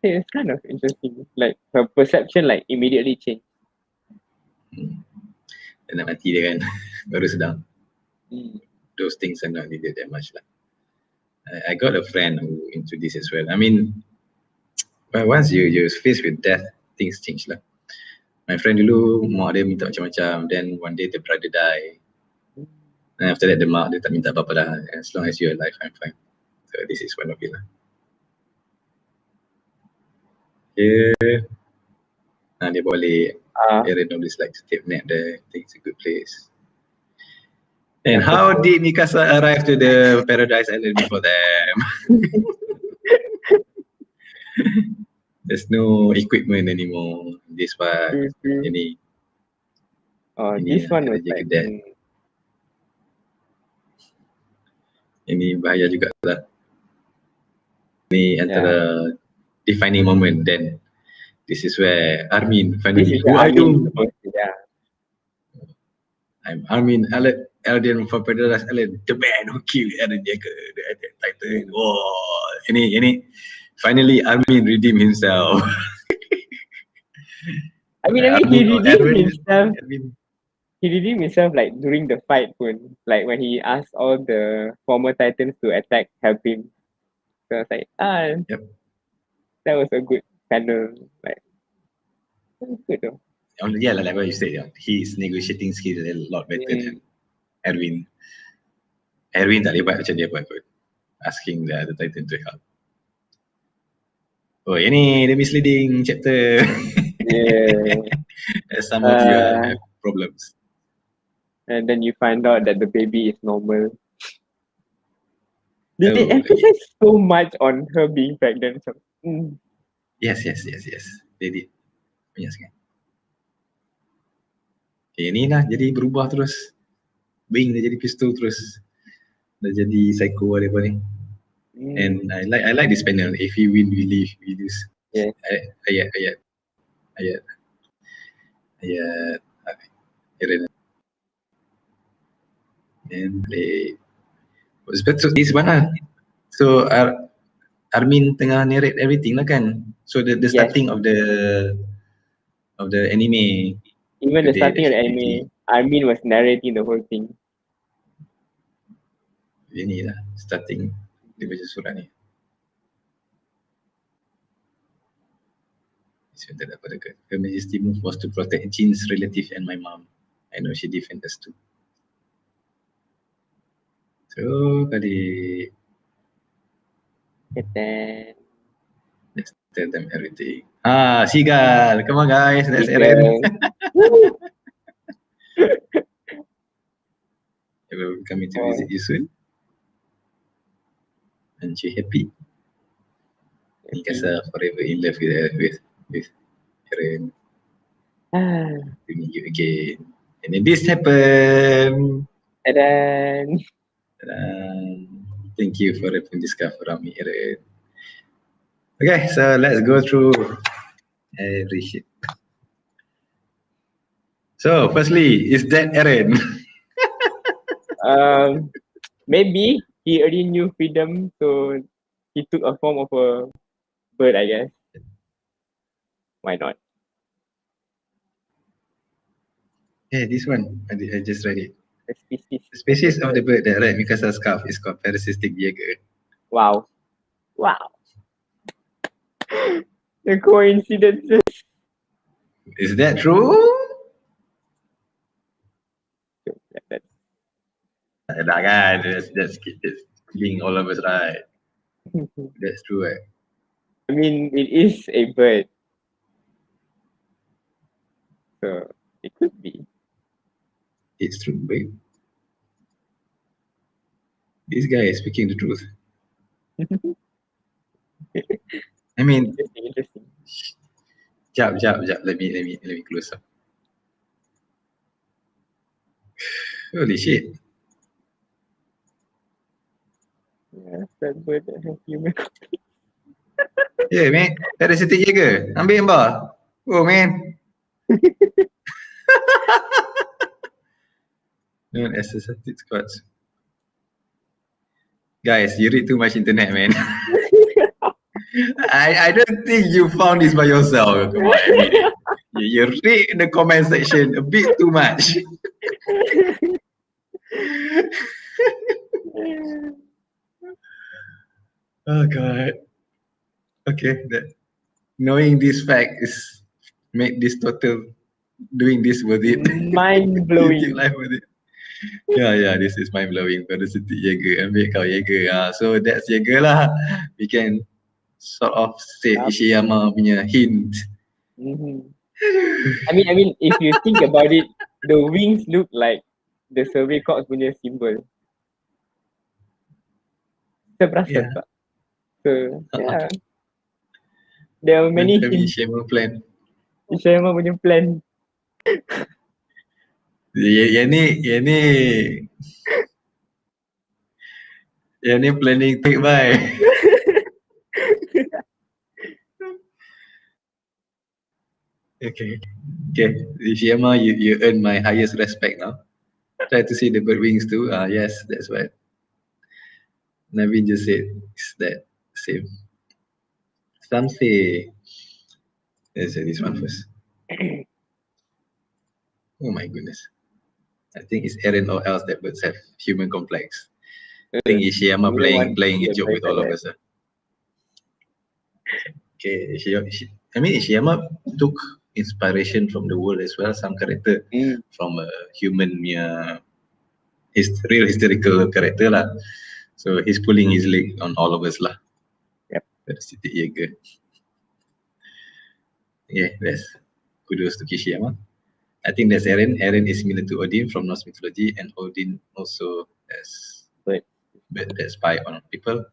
It's kind of interesting. Like her perception like immediately changed. Dan nak mati dia kan. Baru sedang. Those things are not needed that much lah. I got a friend who into this as well. I mean, once you're faced with death, things change lah. My friend dulu, mak dia minta macam-macam. Then one day the brother die. And after that, the mak dia tak minta apa-apa dah. As long as you're alive, I'm fine. So this is one of it lah. Yeah. Dia balik. Aaron always likes to take nap there. I think it's a good place. And how did Mikasa arrive to the Paradise Island before them? There's no equipment anymore. This one, ini. This one was like. Ini bahaya juga lah. Ini antara defining moment. Then this is where Armin finally. Who are you? Yeah. I'm Armin Elden from Paradise Island, the man who killed Eren Jaeger, the Attack Titan. Oh, ini finally Armin redeemed himself. I mean he redeemed himself. He redeemed himself like during the fight pun, like when he asked all the former Titans to help him. So I was like, that was a good panel. Like, that was good though. Yeah, like what you said, his negotiating skills are a lot better than Erwin. Erwin tak lebat macam dia buat pun. Asking the other Titan to help. Oh, ini the misleading chapter. Yeah. Some of you have problems. And then you find out that the baby is normal. They emphasize so much on her being pregnant. So, Yes. They did. Yes, kan. Ini lah jadi berubah terus. Wing dia jadi pistol terus. Dah jadi psycho apa ni. And I like this panel. If we win, we live, we lose. Yeah. Ayat. And play. Sebab this one lah. So Armin tengah narrate everything lah kan. So the starting of the anime. Even the starting of the anime, Armin was narrating the whole thing. Ini lah starting dia baca surat ni. Sebentar dapat dekat. Her Majesty move was to protect Jin's relative and my mom. I know she defend us too. So kali let's tell them everything. Seagull, come on guys, that's Eren. We're coming to visit you soon. And she happy. Mikasa forever in love with Eren. To meet you again. And then this happened. And then thank you for the discovery of me, Eren. Okay, so let's go through every shit. So, firstly, is that Aaron? Maybe he already knew freedom, so he took a form of a bird, I guess. Why not? Yeah, this one. I just read it. The species. The species of the bird that red Mikasa scarf is called parasitic jaeger. Wow. Wow. The coincidences. Is that true? That's Dah kan, that's killing all of us, right? That's true, right? I mean, it is a bird, so it could be. It's true, babe. This guy is speaking the truth. I mean, Interesting. jap. Let me close up. Holy shit. Yeah, that bird that has human. Yeah, man. Parasitic jaeger. Ambil mbak. Oh, man. Known as parasitic squats. Guys, you read too much internet, man. I don't think you found this by yourself. Come on, admit it. You read the comment section a bit too much. Oh god. Okay, knowing this fact is make this total doing this worth it. Mind YouTube blowing. life worth it. Yeah, this is mind blowing. Parasitic Jaeger, ambil kau Jaeger. So that's Jaeger lah. We can sort of say Ishiyama punya hint. Mm-hmm. I mean, if you think about it, the wings look like the survey corps punya symbol. Terperasan Yeah. tak? So, yeah. There are many Kami hints. Ishiyama plan. Ishayama punya plan. Yang ni planning take by. Okay. Ishiyama, you earn my highest respect now. Try to see the bird wings too. Yes, that's what Navin just said. Is that same? Some say, let's say this one first. Oh my goodness. I think it's Eren or else that birds have human complex. I think Ishiyama playing a joke with all of us. Okay, Ishiyama took inspiration from the world as well. Some character from a human real historical character lah. So he's pulling his leg on all of us lah. Yep. Parasitic Jaeger. Yeah, that's kudos to Kishiyama. I think that's Eren. Eren is similar to Odin from Norse mythology, and Odin also has bird that spy on people.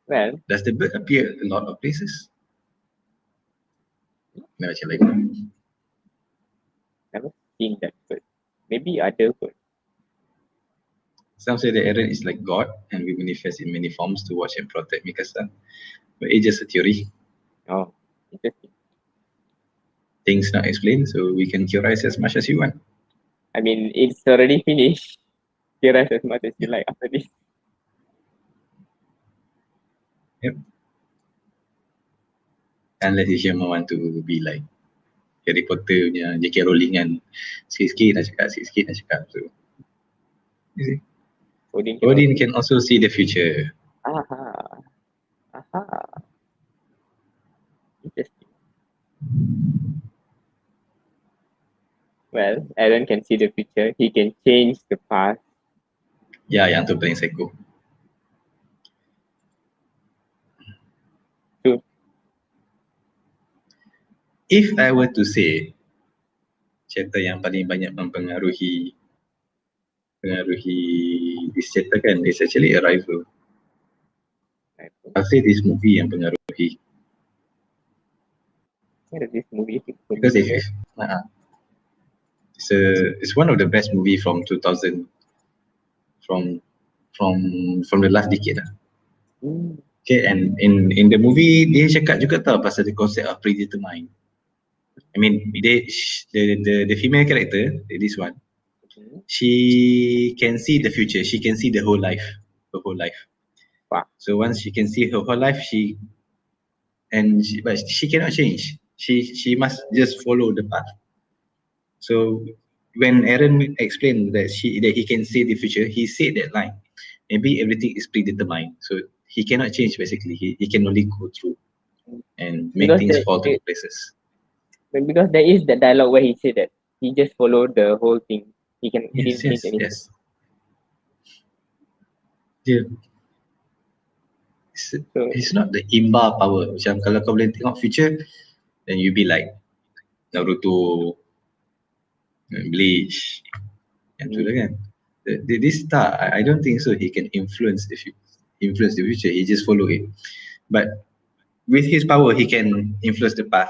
Well, Does the bird appear a lot of places? Never check like never seen that bird. Maybe other bird. Some say that Eren is like God and will manifest in many forms to watch and protect Mikasa. But it's just a theory. Oh, interesting. Things not explained, so we can theorize as much as you want. I mean, it's already finished. Theorize as much as you like after this. Yep. Unless Ishiyama want to be like Harry Potter punya J.K. Rowling kan. Sikit-sikit nak cakap. So, you see? Odin can also see the future. Aha. Interesting. Well, Eren can see the future. He can change the past. Ya, yang tu paling psycho. True. If I were to say cerita yang paling banyak mempengaruhi this cerita kan, is actually Arrival. I'll say this movie yang pengaruhi. What is this movie? Because it's one of the best movie from 2000 from the last decade lah. Okay, and in the movie dia cakap juga tau pasal the concept of predetermined. I mean, the female character, this one, she can see the future. She can see the whole life, her whole life. Wow. So once she can see her whole life, but she cannot change. She must just follow the path. So when Aaron explained that he can see the future, he said that line. Maybe everything is predetermined, so he cannot change. Basically, he can only go through and make Because things there, fall to places. because there is the dialogue where he said that he just followed the whole thing. He Yes, didn't change yes, anything. yes. Dia So it's not the imba power. Macam kalau kau boleh tengok future, then you be like Naruto, Bleach, yang tu lah kan. This star, I don't think so. He can influence the future. He just follow it. But with his power, he can influence the path.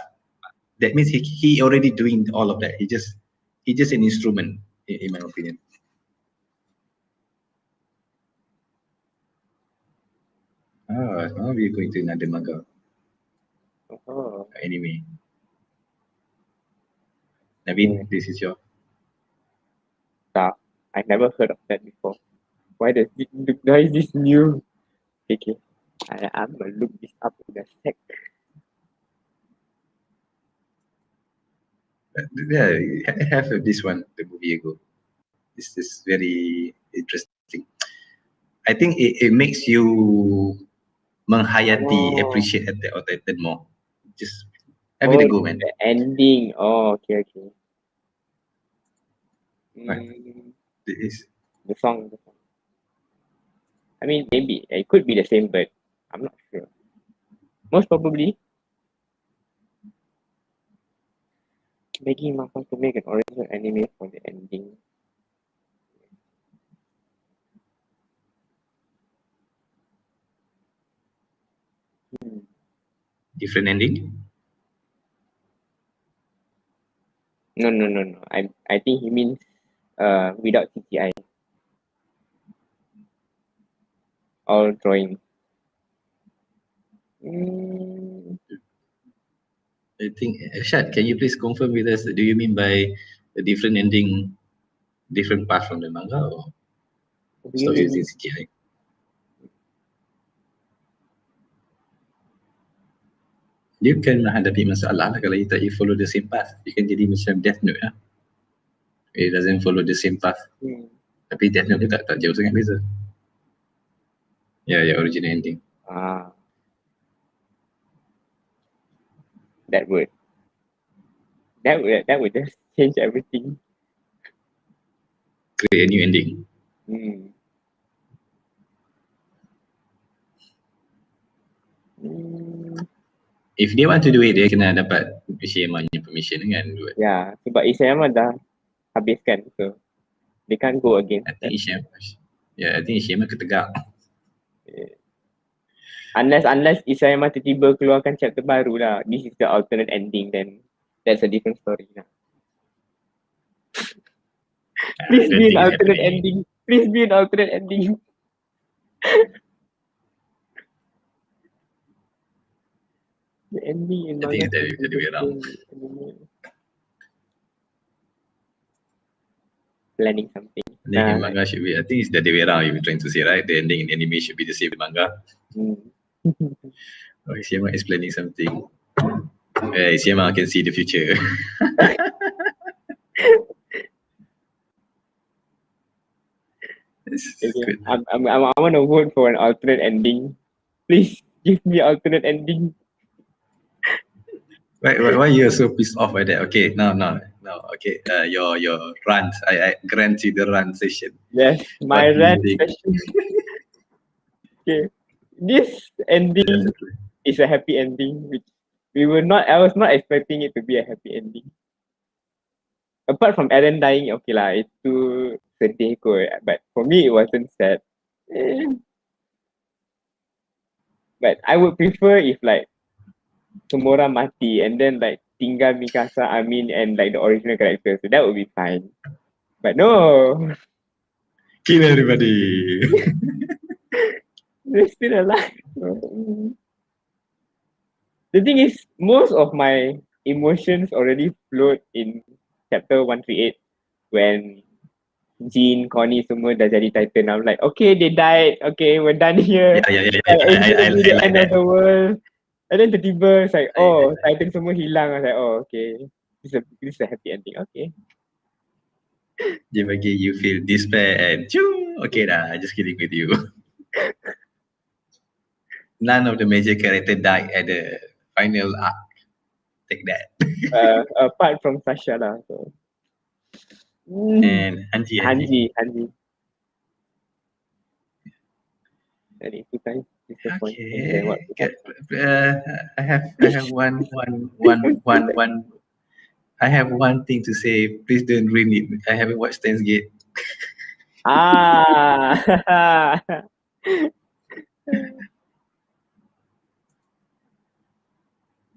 That means he already doing all of that. He just an instrument, in my opinion. Now we're going to another manga anime. Naveen, this is your. I've never heard of that before. Why is this new? Okay. I'm gonna look this up in a sec. Yeah, I have this one the movie ago. This is very interesting. I think it makes you menghayati, appreciate Attack on Titan more. Just have it a go, man. The ending. Oh, okay. Right. It is. The song. I mean, maybe it could be the same, but I'm not sure. Most probably, begging Manga to make an original anime for the ending. Different ending? No. I think he means without CGI. All drawing. I think, Shad, can you please confirm with us? Do you mean by a different ending, different part from the manga, or stop using CGI? You can menghadapi masalah lah kalau you tak follow the same path. You can jadi macam Death Note lah. It doesn't follow the same path. Tapi Death Note ni tak jauh sangat beza. Yeah, original ending. That would just change everything. Create a new ending. If they want to do it, dia kena dapat Ishiyama punya permission kan. Yeah, sebab Ishiyama dah habiskan, so they can't go again. I think Ishiyama ketegak. Unless Ishiyama tiba-tiba keluarkan chapter baru lah. This is the alternate ending, then that's a different story lah. Please be an alternate ending. Please be an alternate ending. The ending in I think it's the other way around. Planning something. The ending in manga should be, I think it's the other way around you're trying to say, right? The ending in anime should be the same in manga. Ishiyama is planning something. Ishiyama can see the future. Okay. I want to vote for an alternate ending. Please give me alternate ending. Why you are so pissed off by that? Okay, no. Okay, your rant. I grant you the rant session. Yes, my rant session. Okay, this ending is a happy ending, which I was not expecting it to be a happy ending. Apart from Eren dying, okay lah, itu sedih kot. But for me, it wasn't sad. But I would prefer if like semua orang mati and then like tinggal Mikasa, Amin and like the original characters. So that would be fine. But no. Kill everybody. They're still alive. The thing is, most of my emotions already flowed in chapter 138 when Jean, Connie semua dah jadi Titan. I'm like, okay, they died. Okay, we're done here. Yeah. It's gonna be I the like end of that. the world. And then tiba-tiba it's like, I oh, Titan semua hilang. I was like, oh, okay. This is a happy ending. Okay. Dia bagi you feel despair and okay dah, just kidding with you. None of the major character died at the final arc. Take that. Apart from Sasha lah. So. And Hanji. Hanji. And itu kan disappointing than what we Okay. have. I have one. I have one thing to say. Please don't ruin it. I haven't watched Steins Gate. Ah.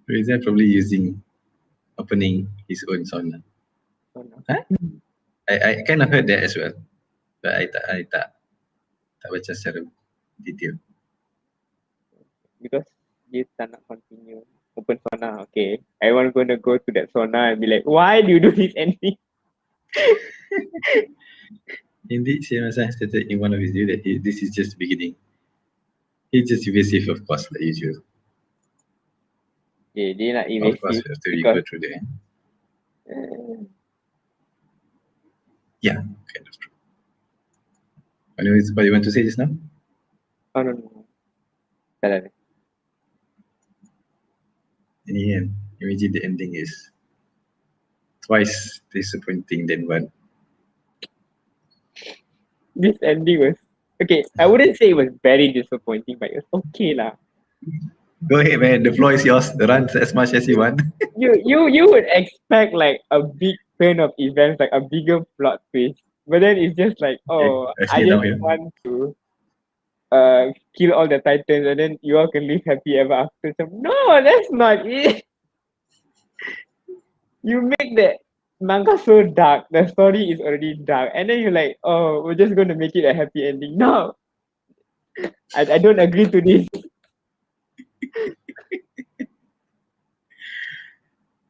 Reza probably using opening his own sauna. Oh, no. Huh? I kind of heard that as well, but I tak baca secara detail. Because dia tak nak continue open sauna. Okay, everyone gonna go to that sauna and be like, why do you do this ending? Indeed, Shirasa stated in one of his videos that this is just the beginning. He's just evasive, of course, like usual. Okay, dia nak Of course, evasive after we because go through there. Yeah, kind of true. Anyways, what do you want to say just now? oh no. Salah. In the end, imagine the ending is twice disappointing than one. This ending was okay. I wouldn't say it was very disappointing, but it was okay lah. Go ahead, man. The floor is yours. Run as much as you want. You would expect like a big turn of events, like a bigger plot twist, but then it's just like, oh, I Actually, now just here. want to kill all the titans and then you all can live happy ever after. So, no, that's not it. You make the manga so dark. The story is already dark, and then you're like, oh, we're just going to make it a happy ending. No, I don't agree to this.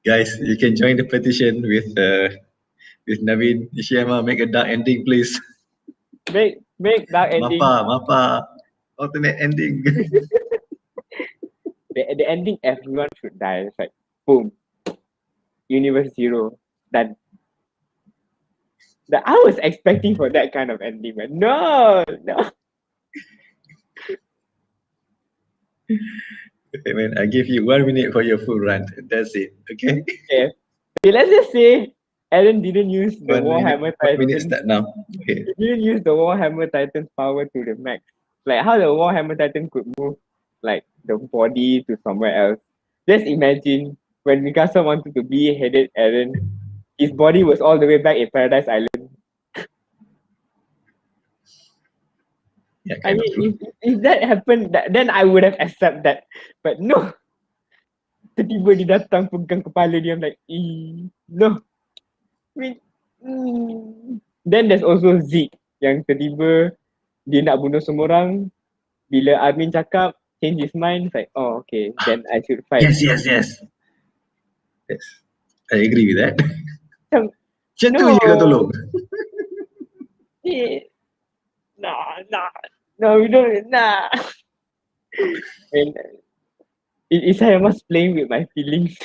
Guys, you can join the petition with Navin Ishiyama. Make a dark ending, please. Make dark ending. Mappa. Alternate ending. The ending, everyone should die. It's like, boom, universe zero, done. I was expecting for that kind of ending, but no. Okay, man, I give you 1 minute for your full rant. That's it. Okay. Okay, let's just say Eren didn't use the 1 minute. Warhammer 1 minute Titan. start now. Okay. He didn't use the Warhammer Titan's power to the max. Like how the Warhammer Titan could move like the body to somewhere else. Just imagine when Mikasa wanted to be headed Eren, his body was all the way back in Paradise Island. Yeah, I kind of mean, true. if that happened, then I would have accepted that. But no, tiba-tiba dia datang pegang kepala dia, I'm like, no. I mean, Then there's also Zeke yang tiba-tiba dia nak bunuh semua orang. Bila Armin cakap, change his mind, it's like, oh, okay, then I should fight. Yes. I agree with that. Macam, Macam tu je kau tolong. No, we don't, And it's I must playing with my feelings.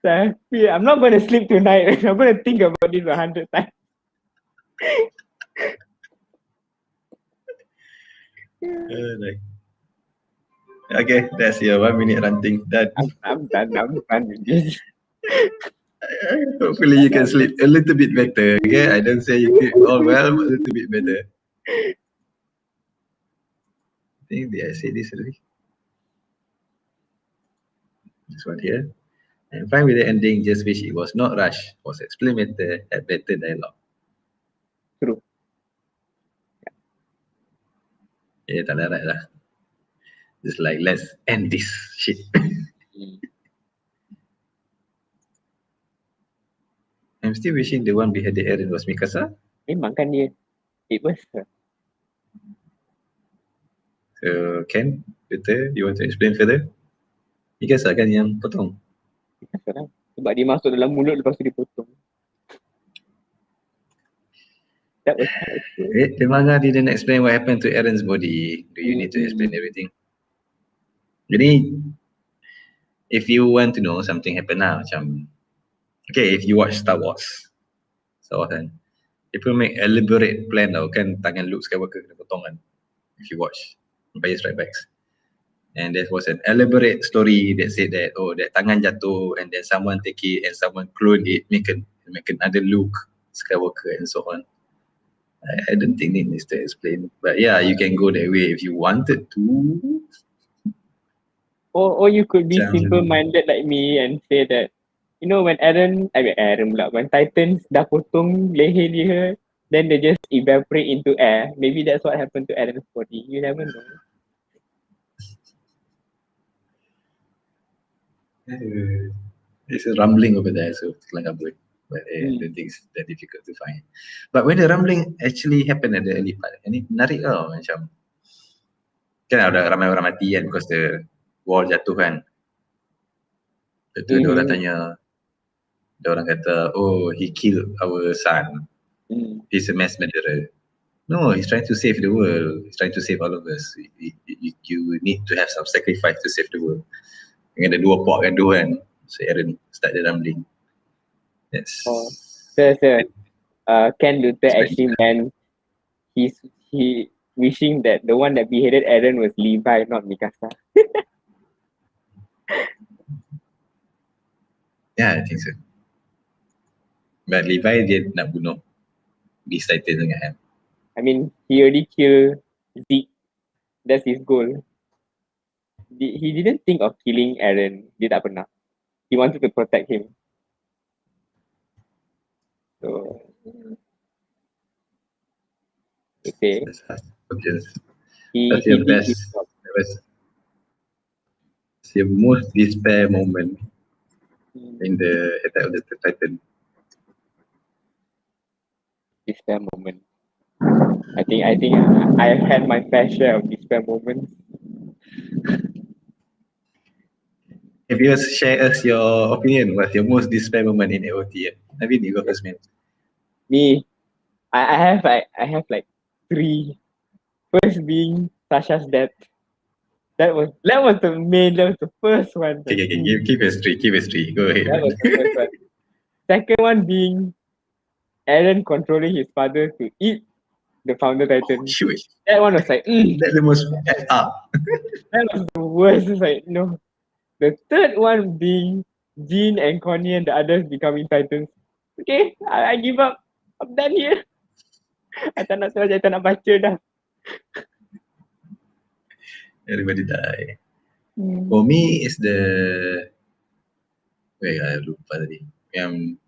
So I'm not going to sleep tonight. I'm going to think about this 100 times. Okay, that's your 1 minute ranting. Done. I'm done with this. Hopefully you can sleep a little bit better. Okay, I don't say you sleep all well, but a little bit better. I think did I say this already? This one here. I'm fine with the ending, just wish it was not rushed, was explained better, had better dialogue. True. Yeah, tak larat lah. Just like, let's end this shit. I'm still wishing the one behind the Eren was Mikasa. Memang kan dia. It was her. So, Ken, better, you want to explain further? Mikasa kan yang potong. Sebab dia masuk dalam mulut lepas tu dipotong. That was cool. The manga didn't explain what happened to Aaron's body. Do you need to explain everything? Jadi, if you want to know something happen lah, macam, okay, if you watch Star Wars kan, people make elaborate plan tau, kan tangan Luke Skywalker kena potong kan, if you watch Empire Strikes Back. And there was an elaborate story that said that, oh, that tangan jatuh and then someone take it and someone clone it, make another Luke Skywalker and so on. I don't think it needs to explain. But yeah, you can go that way if you wanted to. Or you could be simple-minded like me and say that, you know, when when Titans dah potong leher dia, then they just evaporate into air. Maybe that's what happened to Aaron's body. You never know. There's a rumbling over there, so kelang kabut. But I don't think it's that difficult to find. But when the rumbling actually happened at the early part, ini menarik tau, macam kan ada ramai orang mati kan because the wall jatuh kan. Lepas tu dia orang tanya, dia orang kata, oh, he killed our son. He's a mass murderer. No, he's trying to save the world. He's trying to save all of us. You need to have some sacrifice to save the world. Dengan ada dua pok gaduh kan, so Aaron start the rumbling. Yes. So Ken Luther actually meant he wishing that the one that beheaded Aaron was Levi, not Mikasa. Yeah, I think so. But Levi dia nak bunuh this Titan sangat kan. I mean, he already killed Zeke. That's his goal. He didn't think of killing Aaron. Dia tak pernah. He wanted to protect him. So, okay. That's your best. It's your most despair moment in the Attack of the Titan. Despair moment. I think I've had my fair share of despair moments. If you share us your opinion, what's your most despair moment in AOT? Maybe you go first, man. Me, I have like 3. First being Sasha's death. That was the first one. Okay, keep history. Go ahead. That was the first one. Second one being Aaron controlling his father to eat the founder Titan. Shoot. That one was like, That's the most up. That was the worst. It's like, no. The third one being Jean and Connie and the others becoming Titans. Okay, I give up. I'm done here. I tak nak search, I tak nak baca dah. Everybody die. For me, it's the... Wait, I lupa tadi. Yang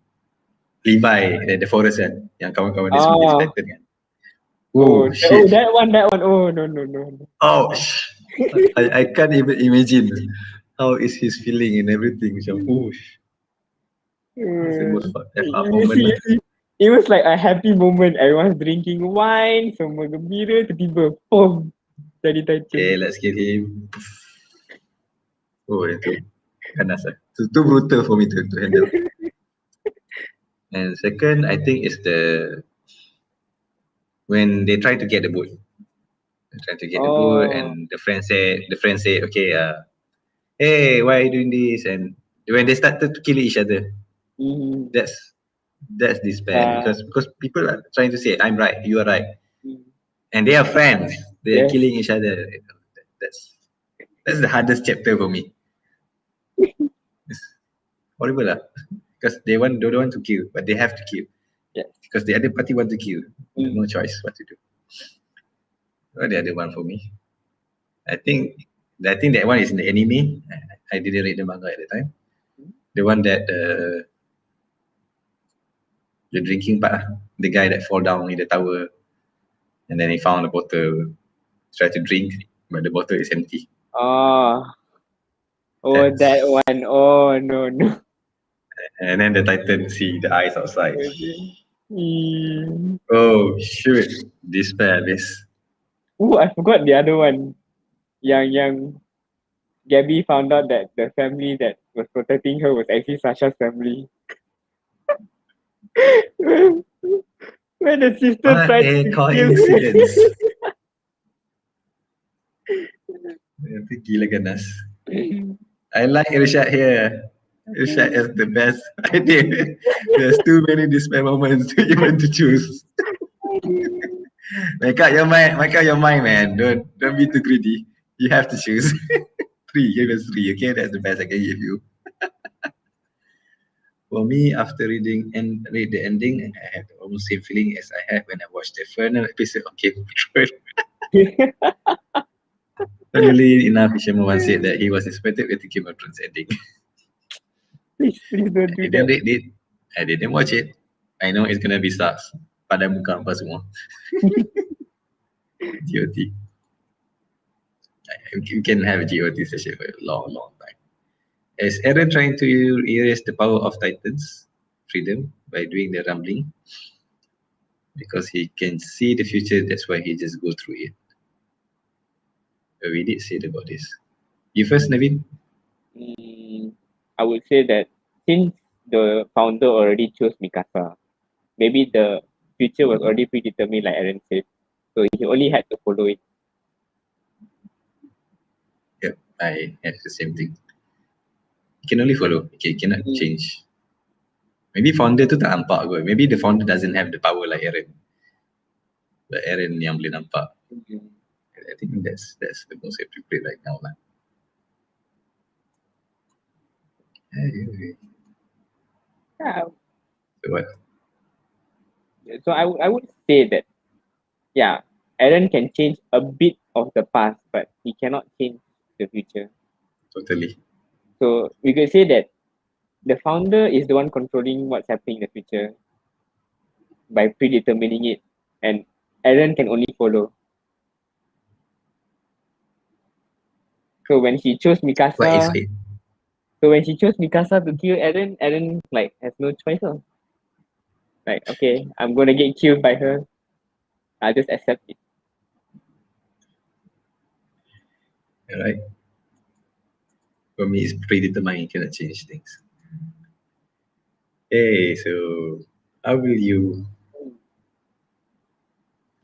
Levi, the forest kan. Yang kawan-kawan dia semua jadi Titan kan. Shit. That one. Oh, no. Oh, I can't even imagine how is his feeling and everything. Macam, it's the most moment. It was like a happy moment. Everyone's drinking wine, semua gembira, tiba-tiba, boom, jadi Titan. Okay, let's get him. Oh, itu ganas lah. Too brutal for me to handle. And second, I think is when they try to get the boat. They try to get the boat, and the friend said, okay, hey, why are you doing this? And when they started to kill each other, that's despair because people are trying to say, I'm right, you are right, and they are friends. They are killing each other. That's the hardest chapter for me. It's horrible lah, because they don't want to kill, but they have to kill. Yes. Because the other party want to kill. No choice what to do. What the other one for me? I think that one is in the anime. I didn't read the manga at the time. The one that the drinking part, the guy that fall down in the tower, and then he found a bottle, tried to drink, but the bottle is empty. That one. Oh, no. And then the Titan see the eyes outside. Oh, shoot. Despair this. I forgot the other one. Yang Gabby found out that the family that was protecting her was actually Sasha's family. When the sister What tried a to kill coincidence. Itu gila ganas. I like Irshad here. Irshad is the best idea. There's too many despair moments to even to choose. Make up your mind. Make up your mind, man. Don't be too greedy. You have to choose. Three. Give us three. Okay, that's the best I can give you. For me, after read the ending, I had the almost same feeling as I had when I watched the final episode of Game of Thrones. Funnily enough, Ishamovan said that he was expected with the Game of Thrones ending. Please don't do I didn't that. read it. I didn't watch it. I know it's gonna be sucks. Pada muka apa semua. GOT. You can have a GOT session for a long, long time. Is Eren trying to erase the power of Titans' freedom by doing the rumbling? Because he can see the future, that's why he just go through it. We did say about this. You first, Navin? I would say that since the founder already chose Mikasa, maybe the future was already predetermined, like Aaron said. So he only had to follow it. Yep, I have the same thing. You can only follow. Okay, cannot change. Maybe founder tu tak nampak kot. Maybe the founder doesn't have the power like Eren. But Eren yang boleh nampak. I think that's the most appropriate right now lah. Yeah. So what? So I would say that, yeah, Aaron can change a bit of the past, but he cannot change the future. Totally. So we could say that the founder is the one controlling what's happening in the future by predetermining it, and Aaron can only follow. So when she chose What is Mikasa, it? so when she chose Mikasa to kill Aaron, Aaron like has no choice. Like, okay, I'm gonna get killed by her. I just accept it. Alright. For me, it's predetermined. You cannot change things. Hey, so how will you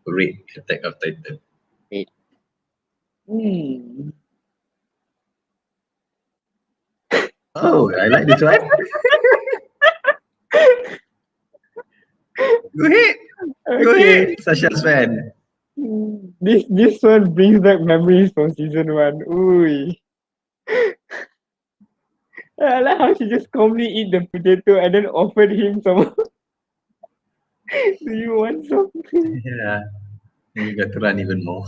rate Attack of Titan? Wait. Hmm. Oh, I like this one. Go ahead. Go Okay. ahead, Sasha's fan. This one brings back memories from season one. Ooh. I like how she just calmly eat the potato and then offered him some. Do you want some? Yeah. Then you got to run even more.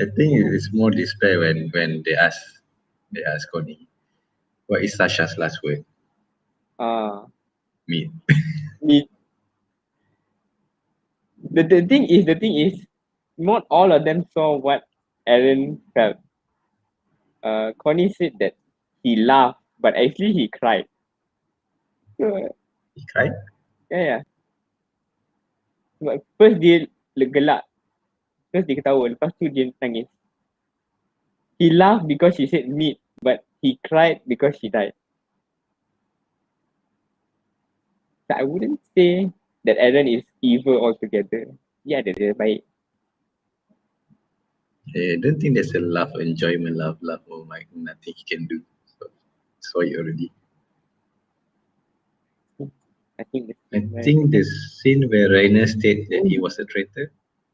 I think it's more despair when they ask Connie, what is Sasha's last word? Meat. Me. The thing is, not all of them saw what Aaron felt. Connie said that he laughed, but actually he cried. So, He cried. yeah. Sebab first dia gelak, terus dia ketawa, lepas tu dia nangis. He laughed because she said meat, but he cried because she died. So I wouldn't say that Aaron is evil altogether. Yeah, dia baik. I don't think there's a love, enjoyment, love, oh my, nothing he can do. So, saw it already. I think the scene where Rainer stated that he was a traitor,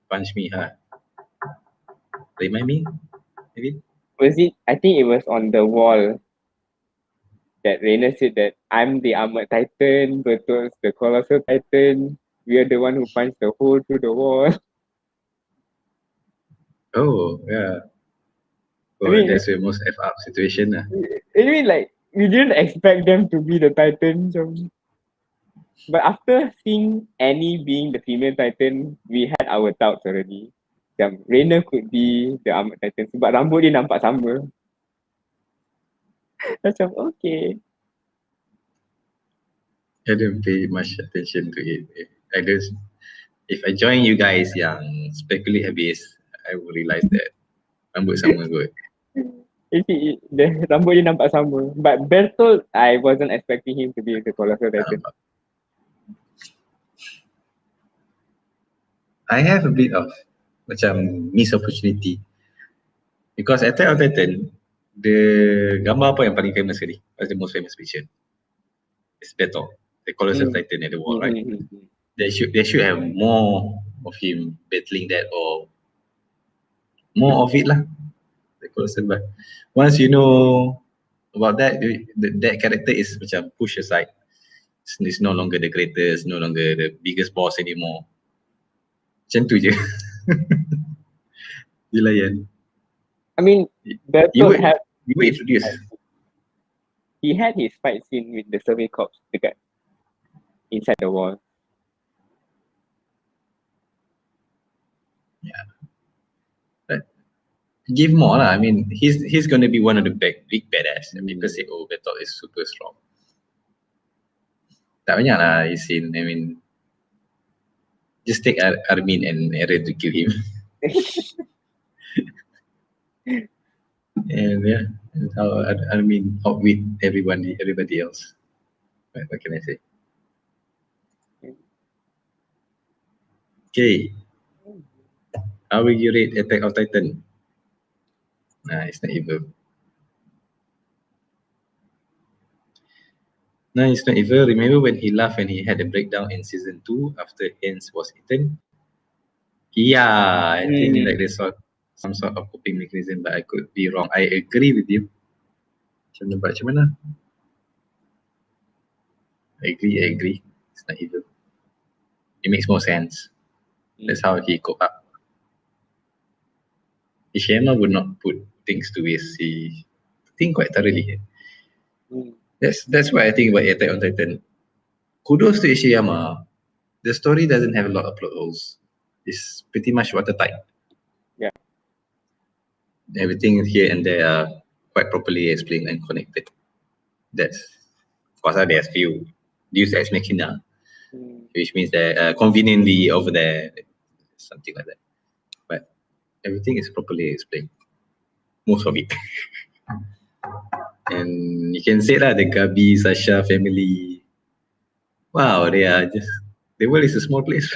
punch me hard. Remind me, maybe? was it. I think it was on the wall that Rainer said that I'm the armored titan, Bertol's the colossal titan. We are the one who punched the hole through the wall. Oh, yeah. I Oh, mean, that's the most F up situation. like we didn't expect them to be the titan. So. But after seeing Annie being the female titan, we had our doubts already. Macam Rainer could be the armored titan sebab rambut dia nampak sama. Macam okay. I didn't pay much attention to it. I just, if I join you guys yang speculate habis, I will realize that rambut sama good. The rambut dia nampak sama. But Bertolt, I wasn't expecting him to be the Colossal Titan. I have a bit of macam missed opportunity because Attack on Titan, the gambar apa yang paling famous sekali? What's the most famous picture? It's battle, the Colossal Titan at the wall, right? They should have more of him battling that or more of it lah. The Colossal, but once you know about that, that character is macam push aside. It's no longer the greatest, no longer the biggest boss anymore. Macam tu je. Dilayan. I mean, Bertolt had you would introduce. He had his fight scene with the Survey Corps dekat inside the wall. Yeah. But give more lah. I mean, he's going to be one of the big badass. People say, oh, Bertolt is super strong. Tak banyak lah his scene. I mean, just take Armin and Eren to kill him. And yeah, and how Armin outwit everybody else. What can I say? Okay. How will you rate Attack of Titan? Nah, it's not evil. No, it's not evil. Remember when he laughed and he had a breakdown in season 2 after Hans was eaten? Yeah, I think like there's some sort of coping mechanism, but I could be wrong. I agree with you. Macam mana? I agree. It's not evil. It makes more sense. That's how he cope up. Ishiyama would not put things to waste. He think quite thoroughly. That's why I think about Attack on Titan. Kudos to Ishiyama. The story doesn't have a lot of plot holes. It's pretty much watertight. Yeah. Everything here and there are quite properly explained and connected. That's, of course, there's few Deus Ex Machina, which means that conveniently over there, something like that. But everything is properly explained. Most of it. And you can say that the Gabi, Sasha family, wow, the world is a small place.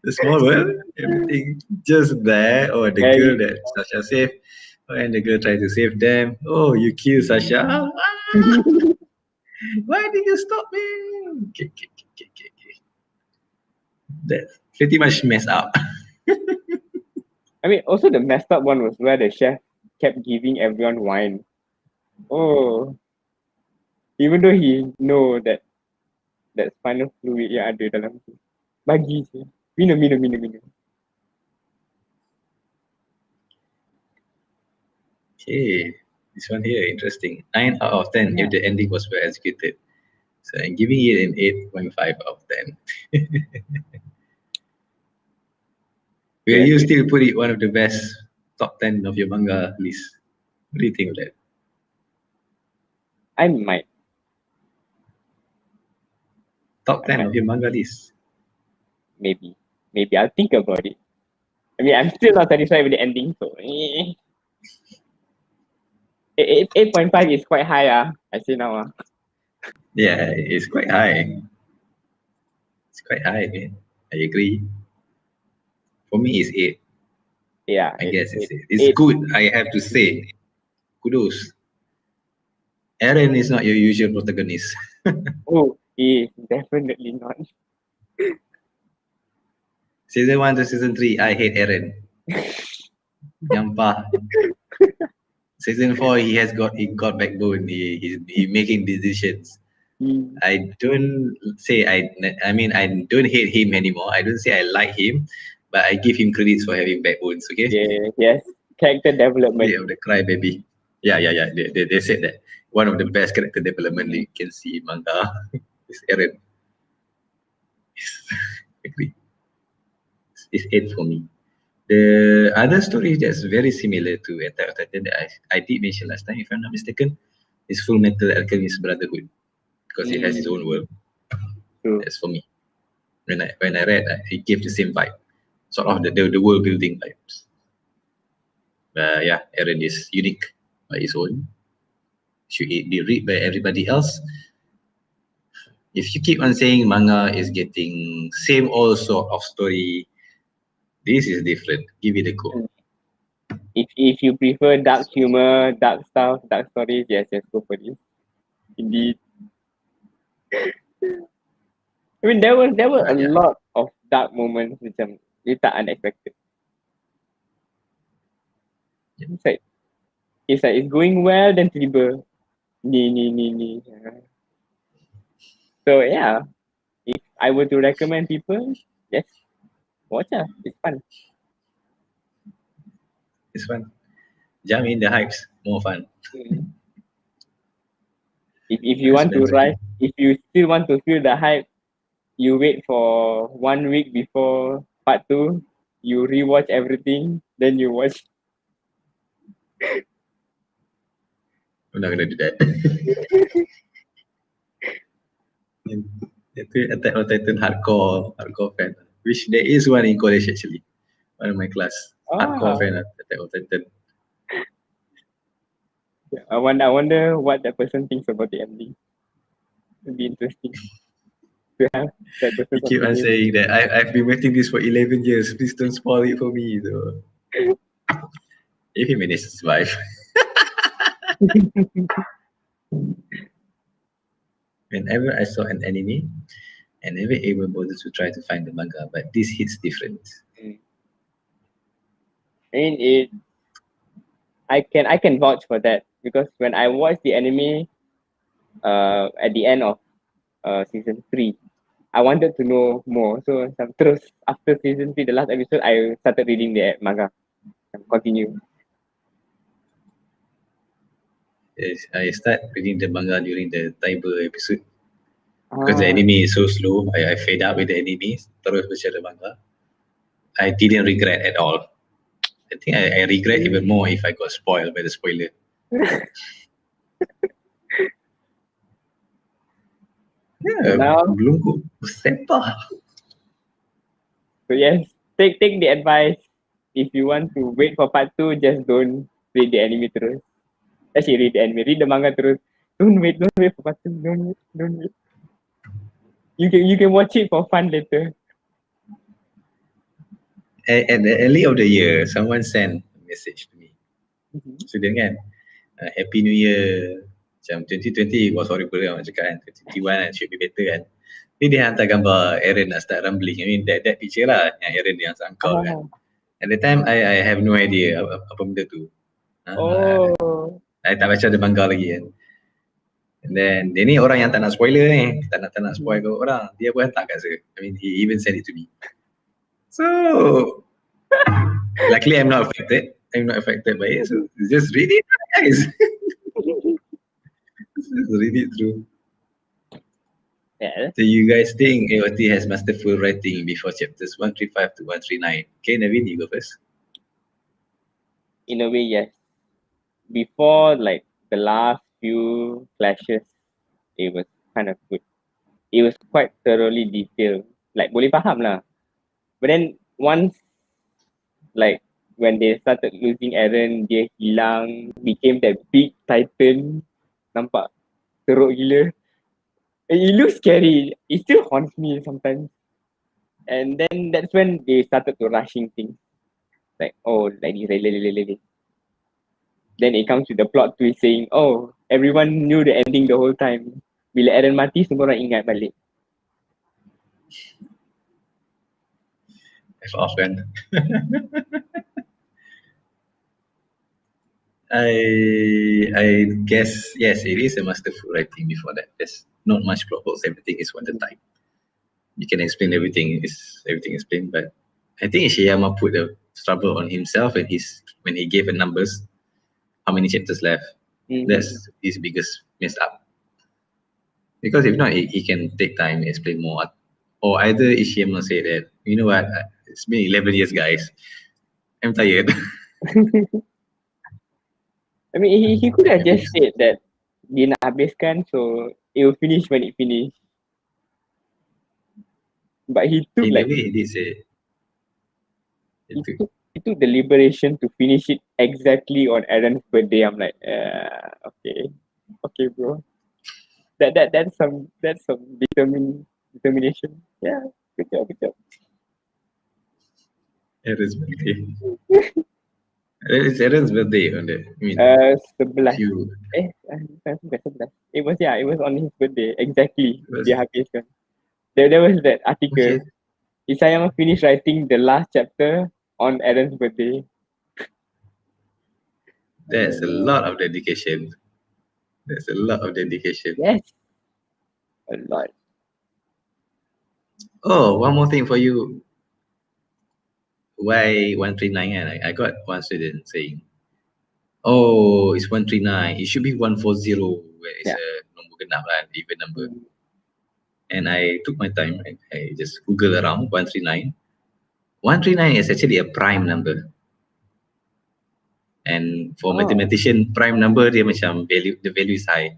The small world, everything just there. Or the girl that Sasha saved, and the girl tries to save them. Oh, you killed Sasha. Why did you stop me? Okay. That's pretty much messed up. I mean, also the messed up one was where the chef kept giving everyone wine. Oh, even though he know that spinal fluid yang ada dalam tu. Bagi je. Minum. Okay, this one here, interesting. 9 out of 10 if the ending was well executed. So I'm giving it an 8.5 out of 10. Will you still put it one of the best top 10 of your manga list? What do you think of that? I might. Top 10 of your manga list? Maybe I'll think about it. I mean, I'm still not satisfied with the ending, so 8.5 is quite high, I see now. Yeah, it's quite high. It's quite high, man. I agree. For me, it's 8. Yeah. I guess it's 8. It's good, I have to say. Kudos. Eren is not your usual protagonist. Oh, he is definitely not. Season 1 to season 3, I hate Eren. Nyampah. Season 4, he got backbone. He's making decisions. I don't say I don't hate him anymore. I don't say I like him, but I give him credits for having backbones. Okay. Yes. Character development. Yeah, of the crybaby. Yeah. They said that one of the best character development you can see in manga is Eren. Agree. It's 8 for me. The other story that's very similar to Attack on Titan that I did mention last time, if I'm not mistaken, is Full Metal Alchemist Brotherhood, because it has its own world. That's for me. When I read, it gave the same vibe, sort of the world building vibes. Yeah, Eren is unique by his own. Should it be read by everybody else? If you keep on saying manga is getting same old sort of story, this is different. Give it a go. If you prefer dark humor, dark stuff, dark stories, yes, go for this. Indeed. I mean, there were a But yeah, lot of dark moments macam you tak unexpected. It's like it's going well then tiba ni. So yeah, if I were to recommend people, yes, watch it's fun. it's fun. Jump in the hypes, more fun. Mm. If you That's want to friends with rise, you. if you still want to feel the hype, you wait for 1 week before part 2, you rewatch everything, then you watch. I'm not gonna do that. Itu Attack on Titan hardcore fan. Which there is one in college actually. One of my class. Hardcore Ah, fan of Attack on Titan. I wonder what that person thinks about the ending. It'd be interesting to have that You person's keep on opinion. saying that I've been waiting this for 11 years. Please don't spoil it for me. So, if he manages to survive. Whenever I saw an anime, I never ever bothered to try to find the manga, but this hits different. Mm. I mean, I can vouch for that because when I watched the anime, at the end of season 3, I wanted to know more. So terus after season 3, the last episode, I started reading the manga and continue. Yes, I start reading the manga during the Tiber episode because the Ah, anime is so slow. I fed up with the anime. Terus baca the manga. I didn't regret at all. I think I regret even more if I got spoiled by the spoiler. so Yeah, now, belum sepah. so yes, take the advice. If you want to wait for part 2, just don't read the anime terus. Actually, read the anime, read the manga terus. Don't wait for part 2. Don't wait. You can watch it for fun later. At the early of the year, someone sent a message to me. Mhm. Student kan, Happy New Year. Macam 2020 was horrible kan, orang cakap kan. 2021 should be better kan. Ni dia hantar gambar Aaron nak start rambling. I mean that picture lah, yang Aaron yang sangkal kan. Ah, At the time, I have no idea apa benda tu. oh. I tak baca the manga lagi kan. And then dia ni orang yang tak nak spoiler ni, tak nak spoil Mhm. ke orang. Dia pun hantar kat saya. I mean he even sent it to me. So luckily I'm not affected. I'm not affected by it. So just read it, guys. Just read it through. Yeah, So you guys think AOT has masterful writing before chapters 135 to 139? Okay, Navin, you go first. in a way, yes. Before like the last few clashes, it was kind of good. It was quite thoroughly detailed. Like boleh faham lah. But then once like when they started losing Aaron, dia hilang, became that big titan. Nampak teruk gila. It looks scary. It still haunts me sometimes. And then that's when they started to rushing things. Like, oh, like this. Then it comes with the plot twist saying, oh, everyone knew the ending the whole time. Bila Aaron mati, semua orang ingat balik. F off kan. I guess yes, it is a masterful writing before that. There's not much plot holes. Everything is one the time. You can explain everything. Is everything explained? But I think Ishiyama put a trouble on himself and his when he gave a numbers how many chapters left. Mm-hmm. That's his biggest mess up. Because if not, he can take time and explain more. Or either Ishiyama say that, you know what, it's been 11 years, guys. I'm tired. I mean, he could have just said that dia nak habiskan, so it will finish when it finish. But he took In a like way, he did say he it. took he took the liberation to finish it exactly on Aaron's birthday. I'm like, okay, bro. That's some determination. Yeah, good job, good job. Aaron's birthday. It's Aaron's birthday on the. I mean, 11. few. Bukan 11. It was on his birthday. Exactly. Was Dia habiskan. There was that article. okay. Isayama finished writing the last chapter on Aaron's birthday. There's a lot of dedication. There's a lot of dedication. Yes. A lot. Oh, one more thing for you. Why 139? I got one student saying, "Oh, it's 139. It should be 140. Where it's Yeah. a nombor genap lah, even number." Mm. And I took my time. I just Google around 139. 139 is actually a prime number. And for Oh, mathematician, prime number dia macam the value is high.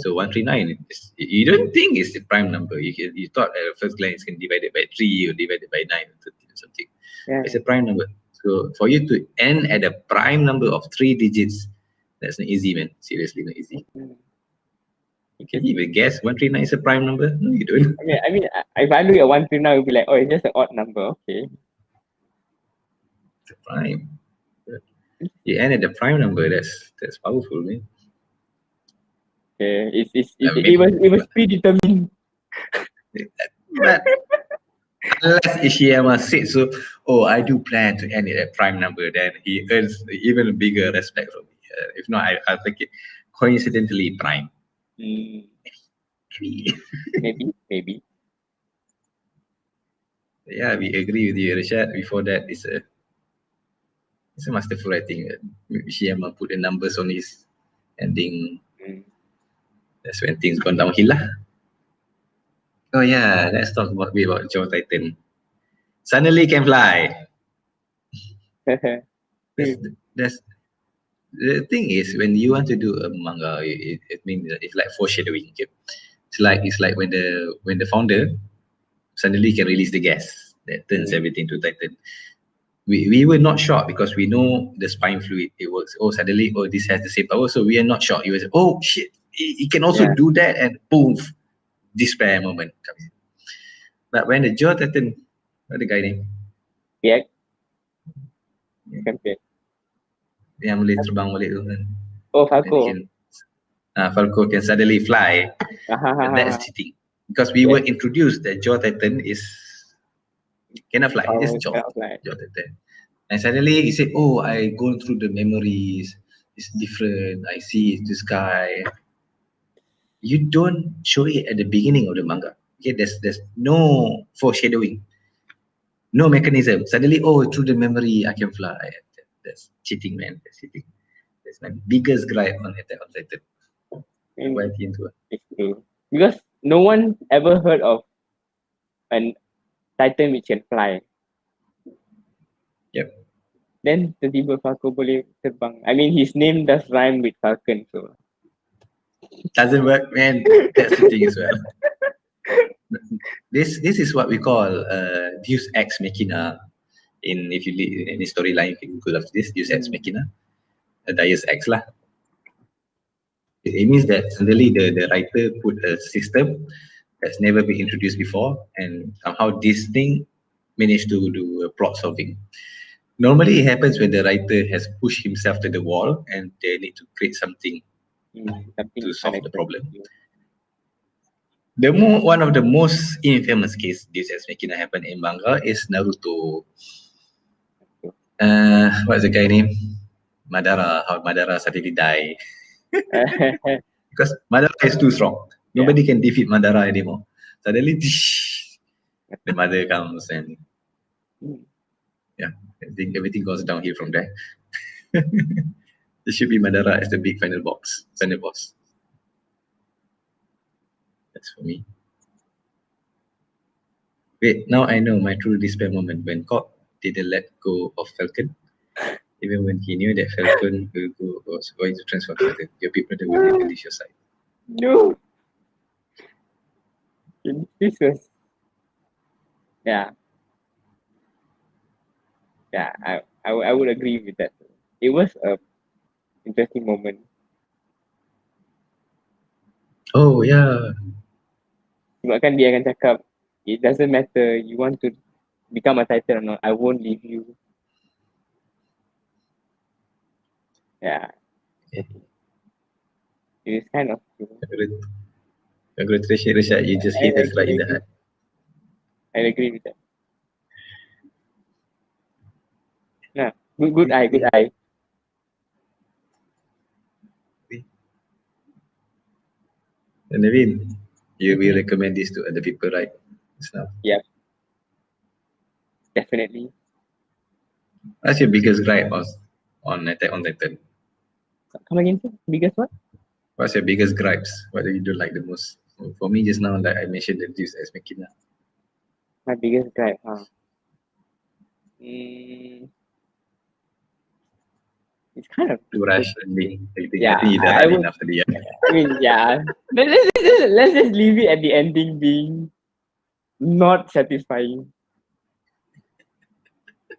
So 139, you don't think it's the prime number. You thought at first glance can divide it by 3 or divided by 9 or 13 or something. yeah. It's a prime number. So for you to end at a prime number of 3 digits, that's not easy, man. Seriously, not easy. Mm. Can you even guess 139 is a prime number? No, you don't. If I look at 139, I'll be like, oh, it's just an odd number. Okay. It's a prime. You end at the prime number. That's powerful, man. Okay. It was Maybe, predetermined. but unless Ishiyama said so, oh, I do plan to end it at prime number, then he earns even bigger respect from me. If not, I'll take it coincidentally prime. Mm, Maybe. maybe. Yeah, we agree with you, Rashad. Before that, it's a masterful writing. Ishiyama put the numbers on his ending. Mm. That's when things gone downhill lah. Oh yeah, let's talk about Jaw Titan. Suddenly can fly. That's, that's the thing is when you want to do a manga, it means that it's like foreshadowing. Okay? It's like when the founder suddenly can release the gas that turns everything to Titan. We were not shocked because we know the spine fluid it works. Oh, suddenly, oh, this has the same power, so we are not shocked. It was, oh shit, it can also Yeah. do that, and boom, despair moment comes in. But when the Jaw Titan, what the guy name? Piak. Bukan Piak. Yang boleh terbang balik tu kan. Oh, When he Falco. can, Falco can suddenly fly. That's cheating because we were introduced that Jaw Titan is cannot fly, just jaw, Cannot fly. Jaw Titan. And suddenly he said, "Oh, I go through the memories. It's different. I see the sky." You don't show it at the beginning of the manga. Okay, there's no foreshadowing, no mechanism. Suddenly, oh, through the memory, I can fly. That's cheating, man. That's cheating. That's my biggest gripe on Attack on Titan. Why into it? It's true. Because no one ever heard of an Titan which can fly. Yep. Then tiba-tiba Falco boleh terbang. I mean, his name does rhyme with Falcon, so. Doesn't work, man. That's the thing as well. This is what we call Deus Ex Machina. If you read any storyline, you can Google after this Deus Ex Machina, Deus Ex lah. It means that suddenly the writer put a system that's never been introduced before, and somehow this thing managed to do plot solving. Normally, it happens when the writer has pushed himself to the wall and they need to create something to solve the problem. One of the most infamous case Deus Ex Machina happened in manga is Naruto. What's the guy name? Madara. How Madara suddenly die because Madara is too strong. Nobody can defeat Madara anymore. Suddenly, the mother comes and everything goes downhill from there. It should be Madara as the big final boss. That's for me. Wait, now I know my true despair moment when Cobb didn't let go of Falcon, even when he knew that Falcon was going to transform Falcon. Your big brother will never leave your side. No. This was, yeah. Yeah, I would agree with that. It was a interesting moment. Oh yeah. Sebab kan dia akan cakap, it doesn't matter, you want to become a titan or not, I won't leave you. Yeah, Okay. it is kind of, Congratulations, Rashad. You just I hit us right in agree, the heart. I agree with that. Nah, good eye, good eye. And Naveen, you will recommend this to other people, right? Just now. Yeah, definitely. What's your biggest gripe on Attack on Titan? Come again, sir? Biggest what? What's your biggest gripes? What do you don't like the most? For me, just now, like I mentioned, the Deus Ex Machina. My biggest gripe, huh? Mm, it's kind of Too rush ending. I yeah. think you dah I run would. enough already. I mean, yeah. Let's just leave it at the ending being not satisfying.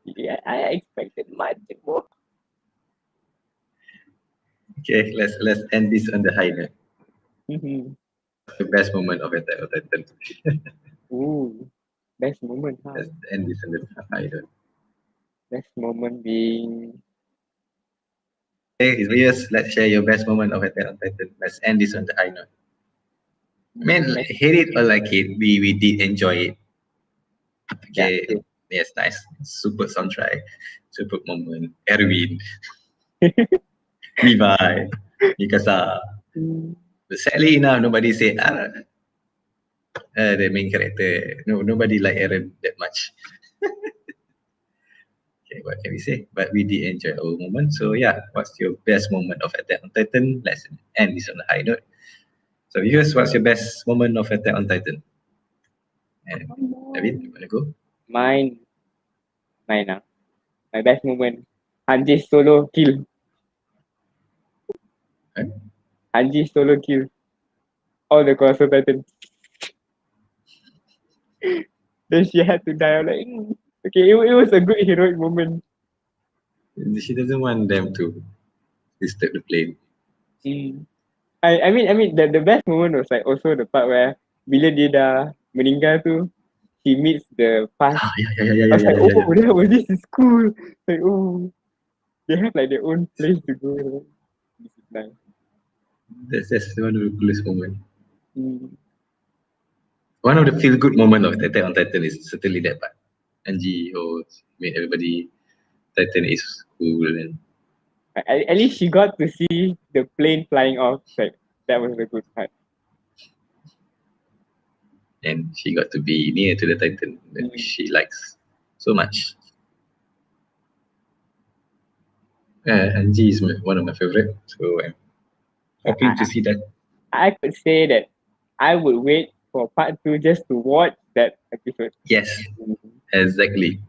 Yeah, I expected much more. Okay, let's end this on the high note. Mhm. The best moment of Attack on Titan. Ooh, best moment, huh? Let's end this on the high note. Best moment being Okay, viewers, let's share your best moment of Attack on Titan. Let's end this on the high note. I mean, best, hate it or like it, we did enjoy it. yeah. Okay, yes, nice. Super soundtrack, super moment. Erwin, Levi, Mikasa. Mm, But sadly enough, nobody said the main character. No, nobody like Eren that much. Okay, what can we say? But we did enjoy our moment. So yeah, what's your best moment of Attack on Titan? Let's end this on a high note. So viewers, what's your best moment of Attack on Titan? And David, you wanna go? mine, mine. My best moment. Hanji solo kill. Huh? Hanji solo kill. All the Colossal Titans. Then she had to die. I'm like, okay, it was a good heroic moment. She doesn't want them to disturb the plane. Mm. I mean the best moment was like also the part where bila dia dah meninggal tu, he meets the past. Ah, yeah. I was like, oh, this is cool. Like, oh, they have like their own place to go. This is nice. That's one of the coolest moment. Mm. One of the feel good moment of Attack on Titan is certainly that part. Anji, oh, made everybody Titan is cool and At least she got to see the plane flying off. Like that was the good part. she got to be near to the Titan that Mm. she likes so much. Anji is one of my favorite, so I'm hoping to see that. I could say that I would wait for part two just to watch that episode. Yes, Mm. exactly,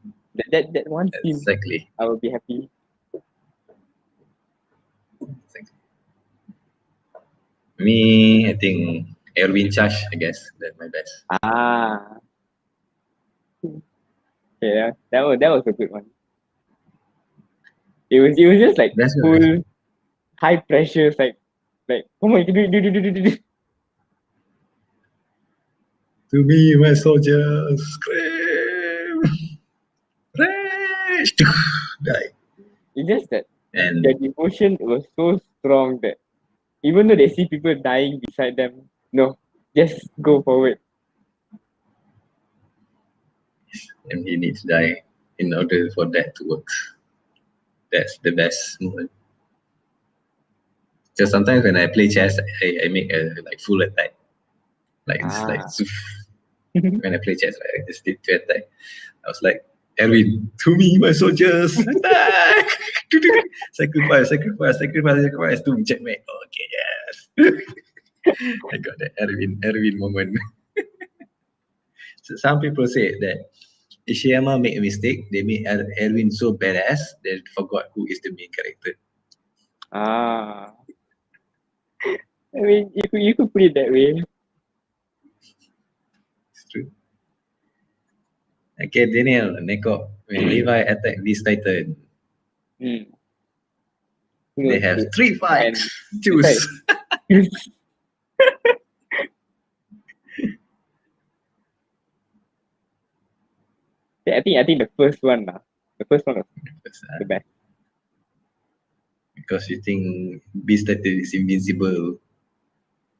That one scene, exactly. I will be happy. Me, I think Erwin Chash, I guess that's my best. Ah, yeah, that was a good one. It was just like That's what full high pressure, like oh my god, to me, my soldiers scream, rage, die. it's just that And the devotion was so strong that even though they see people dying beside them, no, just go forward. and he needs to die in order for that to work. That's the best moment. Because sometimes when I play chess, I make a like full attack, like it's like Ah, when I play chess, I just did to attack. I was like, Erwin, to me, my soldiers, attack! sacrifice to checkmate. Okay, yes. I got the Erwin moment. So some people say that Ishiyama made a mistake. They made Erwin so badass they forgot who is the main character. ah. I mean, you could put it that way. It's true. Okay, Daniel, Neko, when Levi attack this Titan, Mm. they have Good. 3 fights. And Choose. I think the first one the first one was the best. Because you think Beast Titan is invincible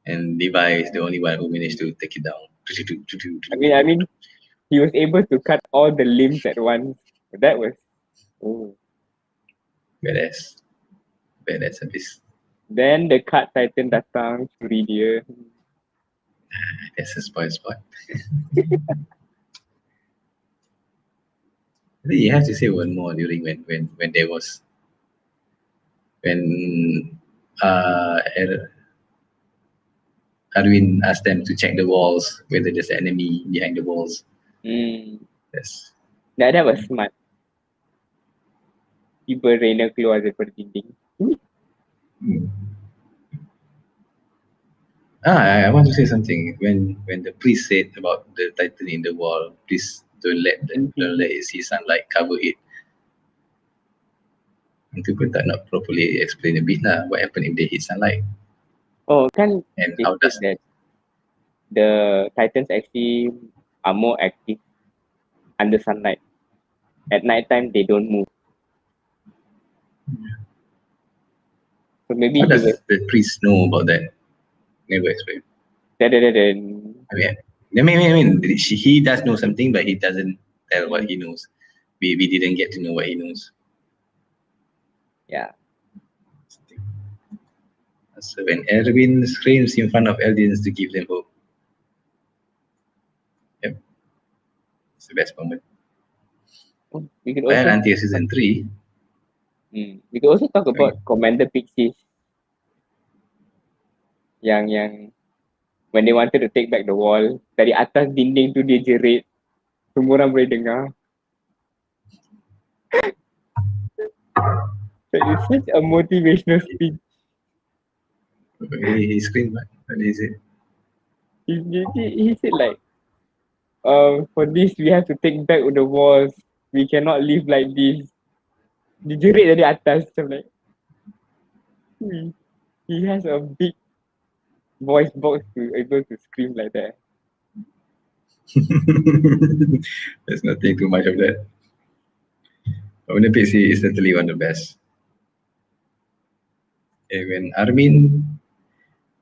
and Levi is the only one who managed to take it down. I mean, he was able to cut all the limbs at once. That was Badass. Badass habis. Then the cut Titan datang curi dia. That's a spoil spot. I think you have to say one more during when there was when Arwin asked them to check the walls whether there's an enemy behind the walls. Yes. That was smart. Tiba Reina keluar daripada dinding. I want to say something. When the priest said about the titan in the wall, please don't let it see sunlight cover it. Itu pun tak nak properly explain a bit lah what happen if they hit sunlight. Oh, kan And they how said does that the Titans actually are more active under sunlight. At night time, they don't move. So maybe how he does was. the priest know about that? Never explain. I I mean, he does know something, but he doesn't tell what he knows. We didn't get to know what he knows. Yeah. So when Erwin screams in front of Eldians to give them hope. Yep. It's the best moment. We could Well, also until season 3. we could also talk about Commander Pixies. Yang when they wanted to take back the wall, dari atas dinding tu dia jerit. Semua orang boleh dengar. So it's such a motivational speech. He screamed, what is it? He said like, for this we have to take back the walls. We cannot live like this. Dia jerit dari atas macam like, he has a big voice box to able to scream like that. Let's not think too much of that. Commander PC is certainly one of the best. When Armin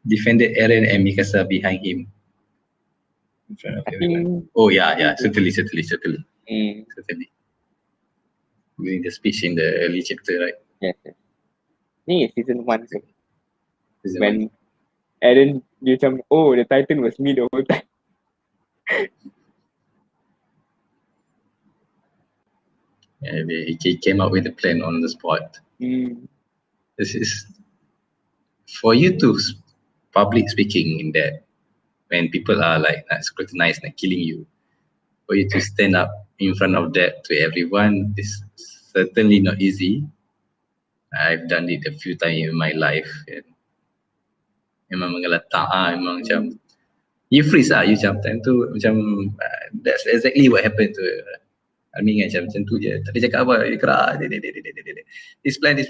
defended Eren and Mikasa behind him. In front of everyone. Oh yeah, certainly. Certainly. During the speech in the early chapter, right? Yes. I think it's season 1. Season When 1. Eren dia macam, oh, the Titan was me the whole time. And he came up with a plan on the spot. This is for you to public speaking in that when people are like scrutinized and killing you, for you to stand up in front of that to everyone is certainly not easy. I've done it a few times in my life. And memang menggeletak memang macam you freeze you macam time tu macam that's exactly what happened to I mean macam tu je, tak ada cakap apa, dia kerak this plan it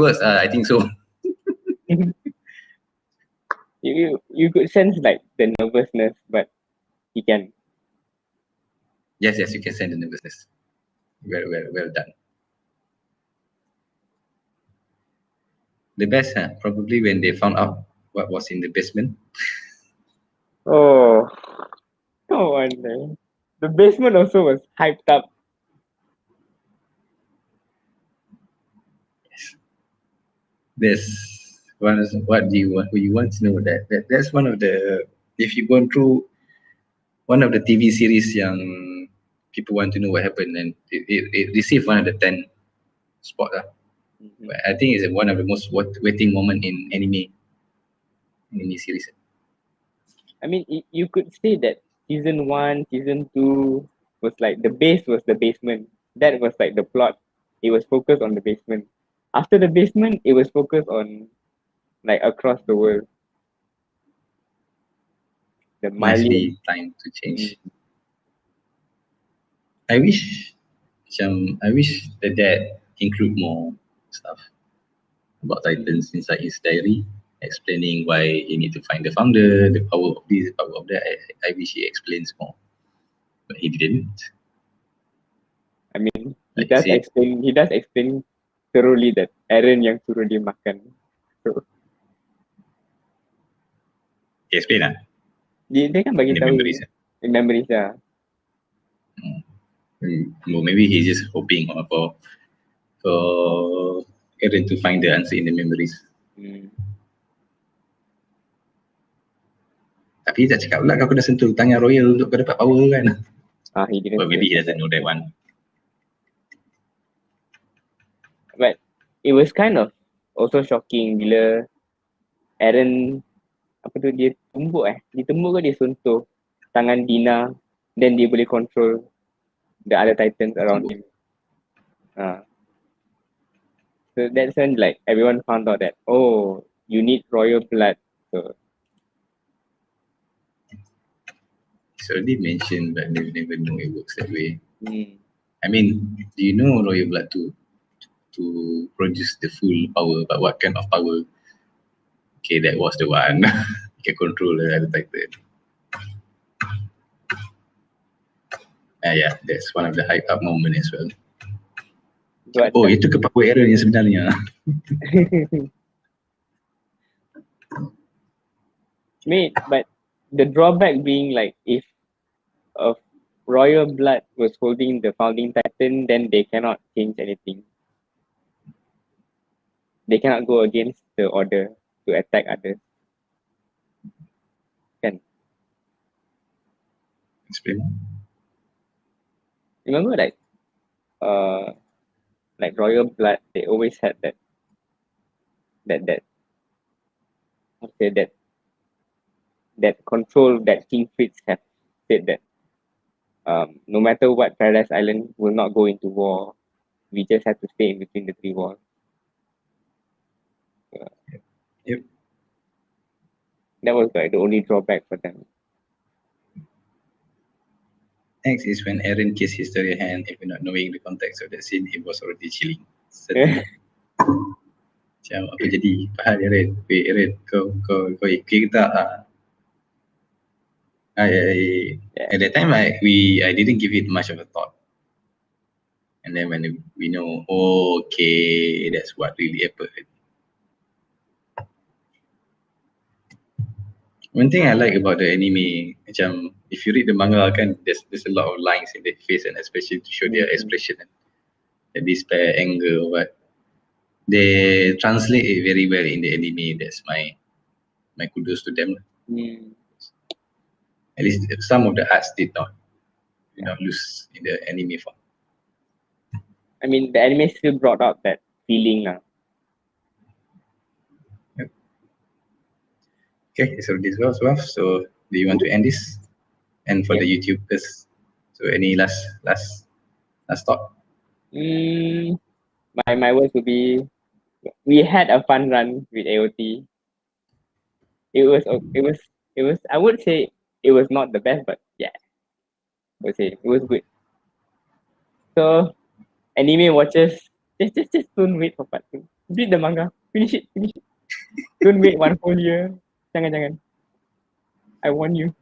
works, I think so. You could sense like the nervousness, but he can. Yes, you can sense the nervousness. Well done. The best probably when they found out what was in the basement. Oh, come on, man. The basement also was hyped up. Yes. There's what do you want to know that's one of the, if you go through one of the TV series yang people want to know what happened, and it received one of the 10 spot lah. But I think it's one of the most waiting moment in anime series. I mean, you could say that season 1, season 2 was like the base was the basement. That was like the plot. It was focused on the basement. After the basement, it was focused on like across the world. The Must Malian. be time to change. I wish I wish the dad include more stuff about Titans inside his diary, explaining why he need to find the founder, the power of this, the power of that. I wish he explains more, but he didn't. I mean, Like he said, he does explain thoroughly that Aaron yang suruh dia makan. So, he explain lah dia kan bagi in the tahu memories. memories lah. Well, maybe he's just hoping for Aaron to find the answer in the memories. Tapi tak cakap pula kau dah sentuh tangan Royal untuk kau dapat power kan. He didn't. Well, maybe he doesn't know that one. But it was kind of also shocking bila Aaron apa tu dia tumbuk ke dia sentuh tangan Dina, then dia boleh control the other Titans around him. So that's when like everyone found out that you need royal blood. So It's already mentioned, but they never know it works that way. I mean, do you know royal blood to produce the full power? But what kind of power? Okay, that was the one. You can control the other Titan. Yeah, that's one of the hype up moment as well. Itu ke power error yang sebenarnya. But the drawback being like if royal blood was holding the founding Titan, then they cannot change anything. They cannot go against the order to attack others. Can explain? Remember like royal blood, they always had that control that King Fritz have said that no matter what, Paradise Island will not go into war. We just have to stay in between the three walls. Yep. That was like the only drawback for them. Next is when Aaron kissed his story hand, even not knowing the context of that scene, he was already chilling. Suddenly. Macam apa jadi? Faham Aaron? Wait Aaron, kau ikut ke tak? At that time I didn't give it much of a thought. And then when we know, okay, that's what really happened. One thing I like about the anime, macam if you read the manga kan, there's a lot of lines in their face and especially to show their expression, despair, anger, or what. They translate it very well in the anime. That's my kudos to them. At least some of the arts did not lose in the anime form. I mean, the anime still brought out that feeling. Yep. Okay, so this was rough. So do you want to end this? And for the YouTubers, so any last thought? My words would be, we had a fun run with AOT. It was I would say it was not the best, but yeah, I would say it was good. So anime watchers, just don't wait for part 2. Read the manga, finish it. Don't wait 1 whole year. Jangan. I warn you.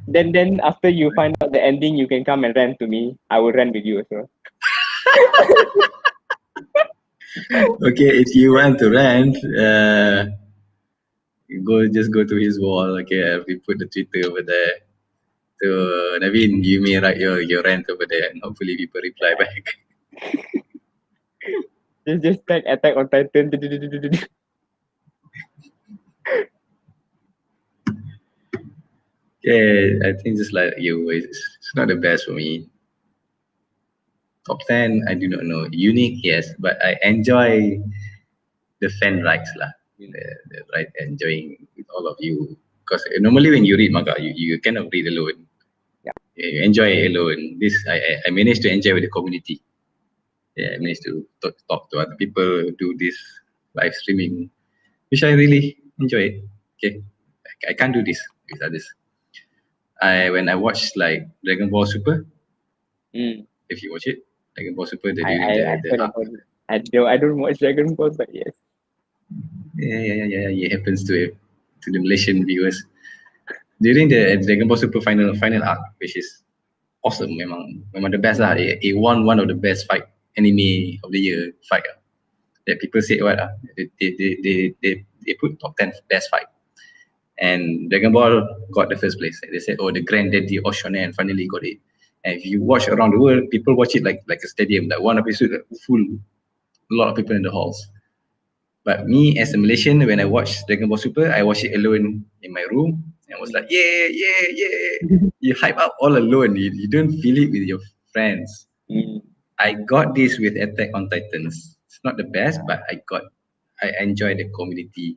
Then after you find out the ending, you can come and rant to me. I will rant with you as well. Okay, if you want to rant, just go to his wall. Okay, we put the Twitter over there. So Naveen, you may write your rant over there, and hopefully people reply back. Just type Attack on Titan. Yeah, I think just like you, it's not the best for me. Top 10, I do not know. Unique, yes, but I enjoy the fan rights lah. The right, enjoying with all of you. Because normally when you read manga, you cannot read alone. You enjoy it alone. This I managed to enjoy with the community. I managed to talk to other people, do this live streaming, which I really enjoy. Okay, I can't do this with others. when I watched like Dragon Ball Super, Mm. if you watch it, Dragon Ball Super, I during I I the heard arc. about it. I don't watch Dragon Ball, but yes. It happens to the Malaysian viewers during the Dragon Ball Super final arc, which is awesome. Memang the best lah. It won one of the best fight anime of the year fight. That people say what they put top 10 best fight, and Dragon Ball got the first place. They said, oh, the granddaddy of shonen finally got it. And if you watch around the world, people watch it like a stadium, like one episode full, a lot of people in the halls. But me as a Malaysian, when I watch Dragon Ball Super, I watch it alone in my room and was like, yeah, yeah, yeah. You hype up all alone. You don't feel it with your friends. Mm. I got this with Attack on Titans. It's not the best, but I enjoy the community.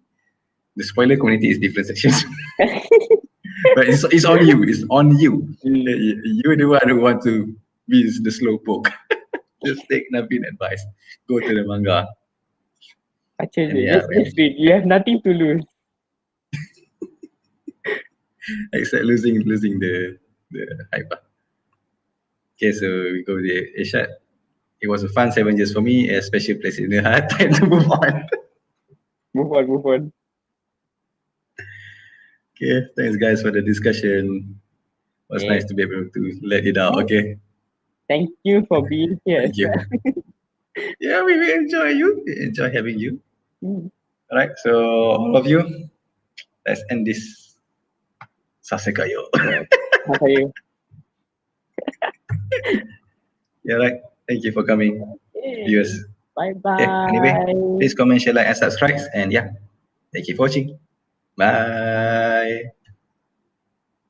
The spoiler community is different sections, but it's on you. It's on you. You're the one who want to be the slow poke. Just take Navin advice. Go to the manga. And Actually, yeah, let's read. You have nothing to lose. except losing the hype. Okay, so we go with Ishad. It was a fun 7 years for me, a special place in the heart. Time to move on. Move on, move on. Okay, thanks guys for the discussion. It was Yeah. nice to be able to let it out. Okay, Thank you for being here as thank you. well. Yeah, we enjoy you. We enjoy having you. Mm. All right, so all of you, let's end this Sasekayo. Yeah. How are you? Yeah, right. Thank you for coming, viewers. Bye Okay, anyway, bye. please comment, share, like, and subscribe. And yeah, thank you for watching. Bye.